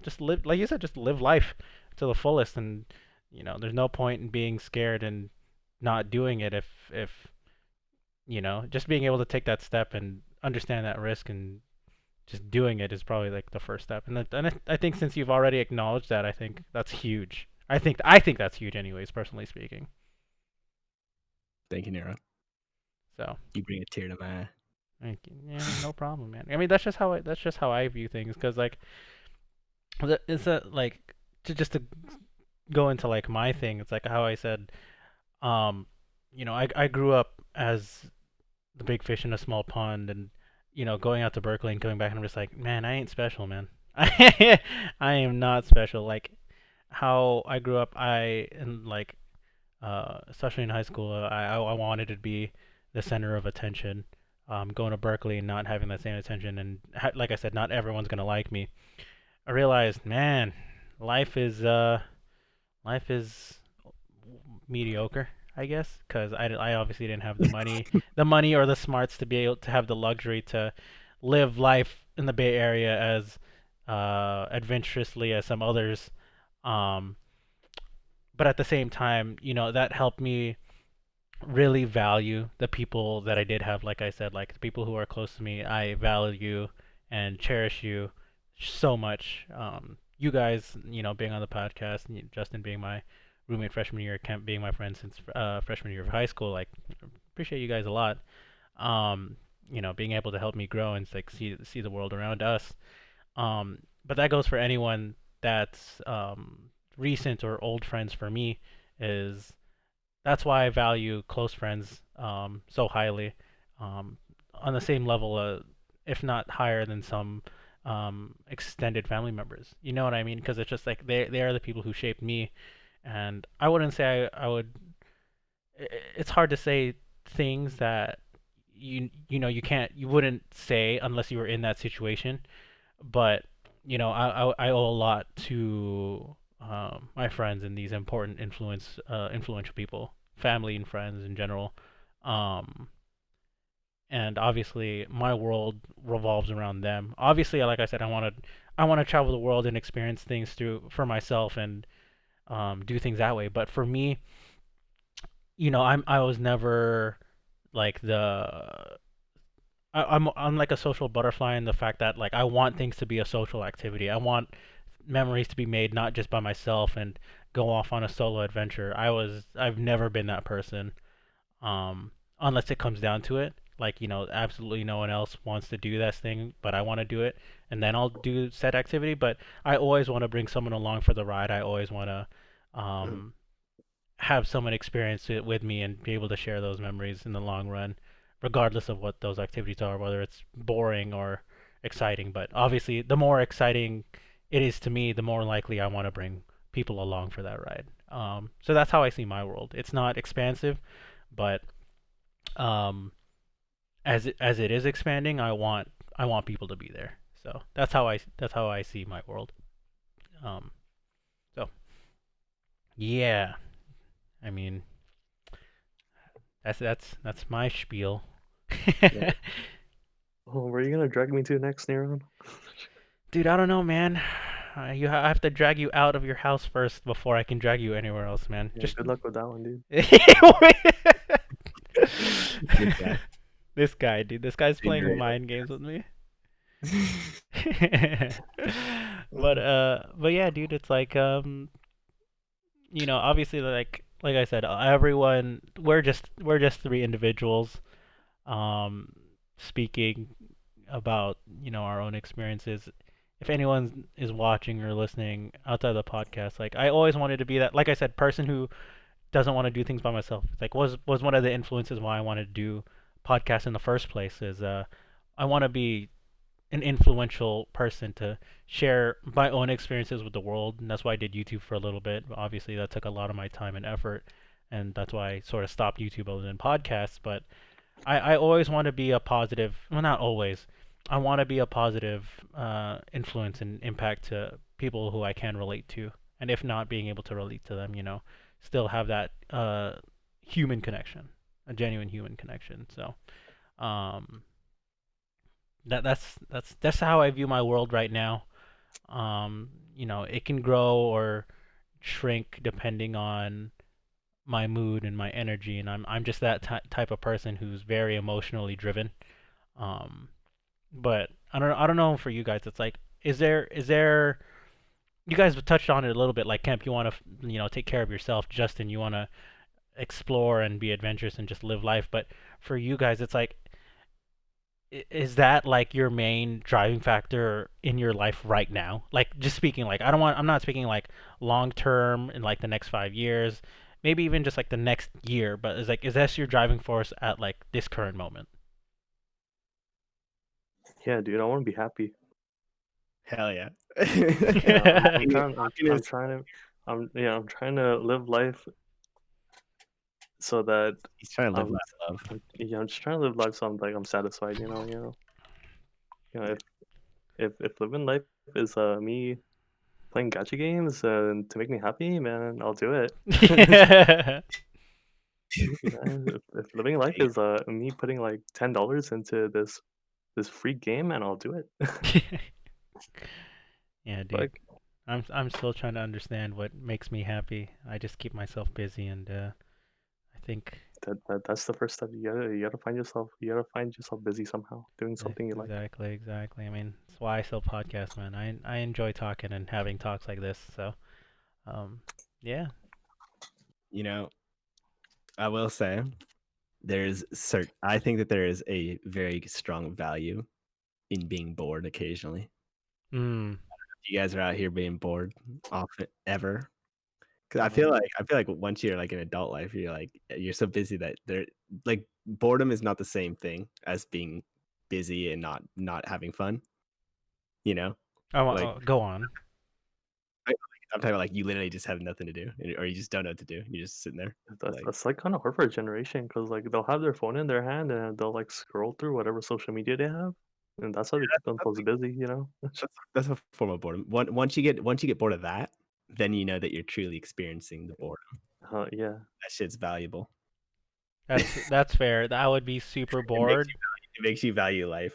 just live, like you said, just live life to the fullest. And there's no point in being scared and not doing it if just being able to take that step and understand that risk and just doing it is probably like the first step. And I think since you've already acknowledged that, I think that's huge. I think that's huge anyways, personally speaking. Thank you, Nero. So you bring a tear to my eye. Like, yeah, no problem, man. I mean, that's just how I view things. Cause like, it's a like to go into like my thing. It's like how I said, um, I grew up as the big fish in a small pond, and going out to Berkeley and coming back, and I'm just like, man, I ain't special, man. I am not special. Like how I grew up, and like especially in high school, I wanted to be the center of attention. Going to Berkeley and not having that same attention, and like I said, not everyone's gonna like me. I realized, man, life is uh, life is mediocre, I guess, because I obviously didn't have the money or the smarts to be able to have the luxury to live life in the Bay Area as adventurously as some others. Um, but at the same time, that helped me really value the people that I did have. Like I said, like the people who are close to me, I value and cherish you so much. You guys, being on the podcast, and Justin being my roommate freshman year, Kemp being my friend since freshman year of high school, like appreciate you guys a lot. Um, being able to help me grow and like see the world around us. But that goes for anyone that's recent or old friends for me. Is That's why I value close friends so highly, on the same level, if not higher than some extended family members. You know what I mean? Because it's just like they are the people who shaped me, and I wouldn't say I would. It's hard to say things that you wouldn't say unless you were in that situation. But I owe a lot to my friends and these important influential people, family and friends in general. Um, and obviously, my world revolves around them. Obviously, like I said, I want to travel the world and experience things through for myself and do things that way. But for me, I was never like I'm like a social butterfly in the fact that like I want things to be a social activity. I want memories to be made not just by myself and go off on a solo adventure. I've never been that person. Unless it comes down to it. Like, absolutely no one else wants to do this thing, but I want to do it, and then I'll do said activity. But I always want to bring someone along for the ride. I always want to um, have someone experience it with me and be able to share those memories in the long run, regardless of what those activities are, whether it's boring or exciting. But obviously, the more exciting it is to me, the more likely I want to bring people along for that ride. So that's how I see my world. It's not expansive, but um, as it is expanding, I want people to be there. So that's how I see my world. Um, so yeah, I mean that's my spiel. Yeah. Oh, where are you gonna drag me to next, Neron? Dude, I don't know, man. I have to drag you out of your house first before I can drag you anywhere else, man. Yeah, Just good luck with that one, dude. Good guy. This guy, dude. This guy's Be playing great. mind games with me. But yeah, dude, it's like obviously like I said, everyone we're just three individuals um speaking about, our own experiences. If anyone is watching or listening outside of the podcast, like I always wanted to be that, like I said, person who doesn't want to do things by myself. It's like was one of the influences why I wanted to do podcasts in the first place is I want to be an influential person to share my own experiences with the world, and that's why I did YouTube for a little bit. Obviously, that took a lot of my time and effort, and that's why I sort of stopped YouTube other than podcasts. But I always want to be a positive, well, not always. I want to be a positive influence and impact to people who I can relate to, and if not being able to relate to them, still have that human connection, a genuine human connection. So, um, that's how I view my world right now. It can grow or shrink depending on my mood and my energy, and I'm just that type of person who's very emotionally driven. Um, but I don't know for you guys. It's like, is there you guys have touched on it a little bit. Like Kemp, you want to take care of yourself. Justin, you want to explore and be adventurous and just live life. But for you guys, it's like, is that like your main driving factor in your life right now? Like just speaking like I'm not speaking like long term in like the next 5 years, maybe even just like the next year, but is that your driving force at like this current moment? Yeah, dude, I want to be happy. Hell yeah. Yeah, I'm Happiness, trying. I'm happiness. trying to. I'm trying to live life so that He's trying to live I'm. less love. Yeah, I'm just trying to live life so I'm satisfied. If living life is me playing gacha games and to make me happy, man, I'll do it. If living life is me putting like $10 into this free game, and I'll do it. Yeah, dude. Like I'm still trying to understand what makes me happy. I just keep myself busy, and I think that's the first step. You gotta find yourself busy somehow, doing something you like. exactly. I mean, that's why I still podcast, man. I enjoy talking and having talks like this. So, um, yeah. You know, I will say I think that there is a very strong value in being bored occasionally. Mm. You guys are out here being bored often ever. Because Uh, I feel like once you're like in adult life, you're so busy that like boredom is not the same thing as being busy and not having fun. You know, like Go on. I'm talking about like you literally just have nothing to do, or you just don't know what to do. You're just sitting there, that's like that's like kind of hard for a generation because like they'll have their phone in their hand and they'll like scroll through whatever social media they have, and that's how they yeah, keep themselves busy. that's a form of boredom. Once you get bored of that, then you know that you're truly experiencing the boredom. Yeah. That shit's valuable. That's fair. I would be super bored. It makes you value life.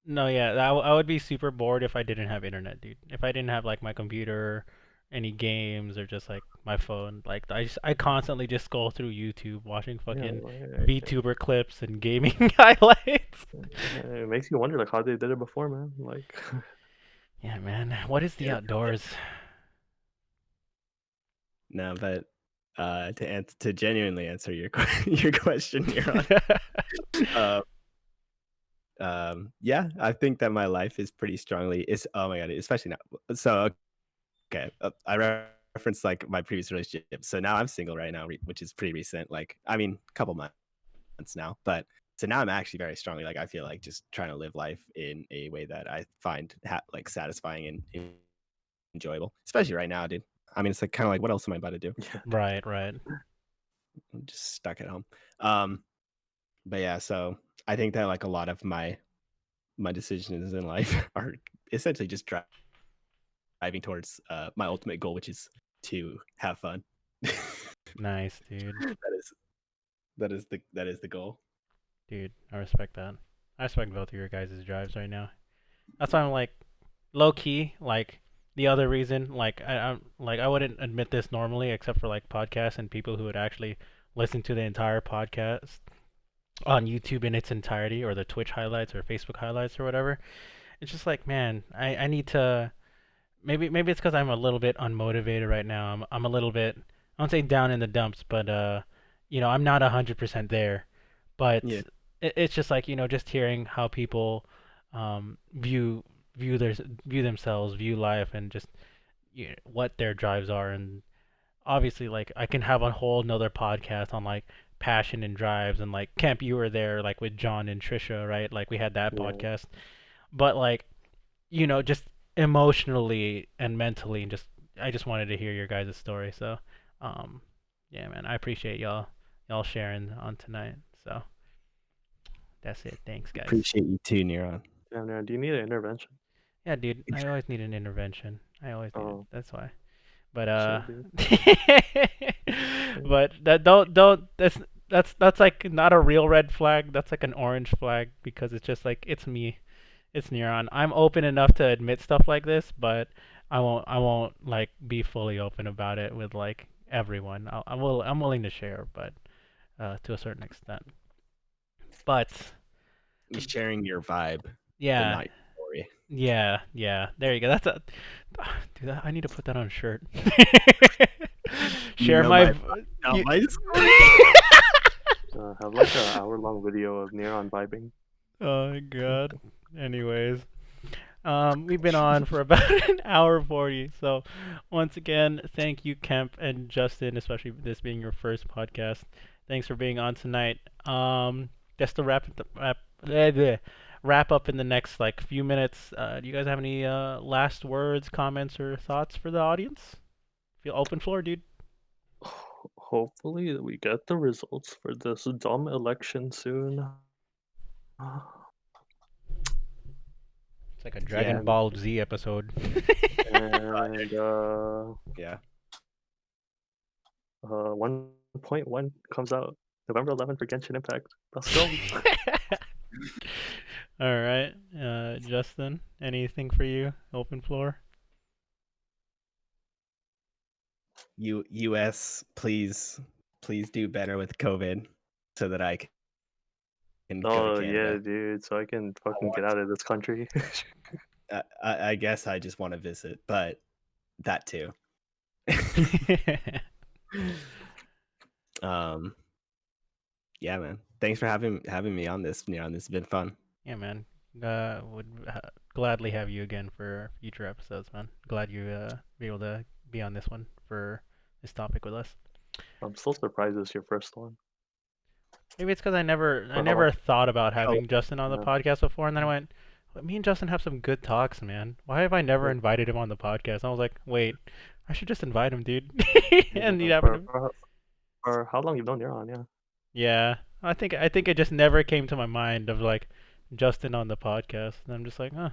No, yeah, I would be super bored if I didn't have internet, dude. If I didn't have like my computer, any games, or just like my phone. Like I constantly just scroll through YouTube watching Yeah, fucking like, VTuber clips and gaming highlights. it makes you wonder like how they did it before, man. Like, Yeah, man. What is the Yeah. outdoors? No, but to genuinely answer your your question here on, yeah, I think that my life is pretty strongly is oh my god, especially now. So okay, referenced like my previous relationship. So now I'm single right now, which is pretty recent. Like I mean, a couple months now, but so now I'm actually very strongly like I feel like just trying to live life in a way that I find like satisfying and enjoyable, especially right now, dude. I mean, it's like kind of like what else am I about to do? yeah, Right, right. I'm just stuck at home. Um, but yeah, so I think that like a lot of my decisions in life are essentially just driving towards my ultimate goal, which is to have fun. Nice, dude. that is that is the goal. Dude, I respect that. I respect both of your guys' drives right now. That's why I'm like low key, like the other reason, like I'm like I wouldn't admit this normally except for like podcasts and people who would actually listen to the entire podcast on YouTube in its entirety or the Twitch highlights or Facebook highlights or whatever. It's just like, man, I need to maybe it's because I'm a little bit unmotivated right now. I'm a little bit I won't say down in the dumps, but I'm not 100% there. But Yeah, it's just like just hearing how people view view their view themselves, view life, and just what their drives are. And obviously, like I can have a whole nother podcast on like passion and drives, and like Kemp, you were there like with John and Trisha, right? Like we had that yeah. podcast. But like just emotionally and mentally, and just I just wanted to hear your guys' story. So, um, yeah, man, I appreciate y'all sharing on tonight. So that's it. Thanks, guys. appreciate you too, Neuron. Damn, man, do you need an intervention? Yeah, dude, I always need an intervention. I always need it. Oh, That's why. But shit, dude. Yeah. but that don't that's like not a real red flag. That's like an orange flag because it's just like it's me. It's Neuron. I'm open enough to admit stuff like this, but I won't like be fully open about it with like everyone. I'm willing to share, but to a certain extent. But Sharing your vibe, but yeah, not your story. yeah. There you go. That's a dude. I need to put that on a shirt. You Share know my. my not You, my story. Have like a hour-long video of Neon vibing. Oh my god. Anyways, we've been on for about an hour 40. So, once again, thank you, Kemp and Justin, especially this being your first podcast. Thanks for being on tonight. Just to bleh, bleh, wrap up in the next like few minutes. Do you guys have any last words, comments, or thoughts for the audience? Feel open floor, dude. Hopefully we get the results for this dumb election soon. It's like a Yeah, Dragon Ball Z episode. And yeah. 1.1 comes out November 11th for Genshin Impact. Let's go. All right, Justin, anything for you? Open floor. U.S. Please do better with COVID so that I can go to Oh yeah, Canada. dude. So I can fucking get out of this country. I guess I just want to visit, but that too. um, yeah, man. Thanks for having me on this. This has been fun. Yeah, man. Would gladly have you again for future episodes, man. Glad you be able to be on this one for this topic with us. I'm still surprised it's your first one. Maybe it's because I never For how never much? thought about having Justin on the Yeah. podcast before, and then I went, "Well, me and Justin have some good talks, man. Why have I never Yeah. invited him on the podcast?" I was like, wait, I should just invite him, dude. And he Yeah, happened to. for how long you've known Neuron, yeah. Yeah, I think it just never came to my mind of like Justin on the podcast, and I'm just like, huh,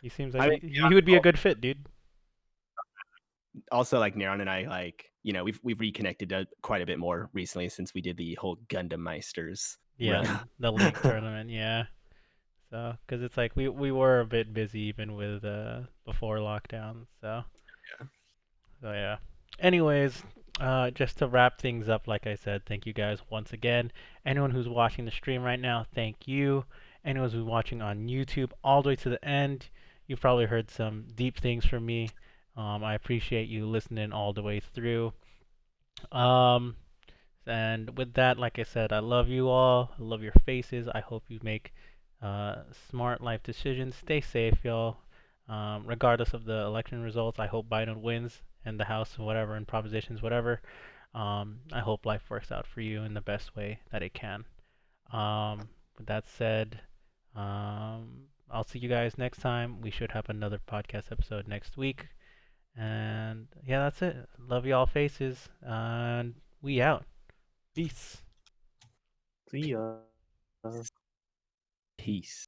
he seems like I mean, he would be a good fit, dude. also like Neron and I, like, we've reconnected quite a bit more recently since we did the whole Gundam Meisters Yeah, run. the league tournament, yeah. So, because it's like we were a bit busy even with before lockdown, so yeah. Anyways, just to wrap things up, like I said, thank you guys once again. Anyone who's watching the stream right now, thank you. Anyone who's watching on YouTube all the way to the end, you've probably heard some deep things from me. I appreciate you listening all the way through. Um, and with that, like I said, I love you all. I love your faces. I hope you make smart life decisions. Stay safe, y'all. Regardless of the election results, I hope Biden wins and the House, whatever, and propositions, whatever. I hope life works out for you in the best way that it can. With that said, I'll see you guys next time. We should have another podcast episode next week. And yeah, that's it. Love y'all faces. And we out. Peace. See ya. Peace.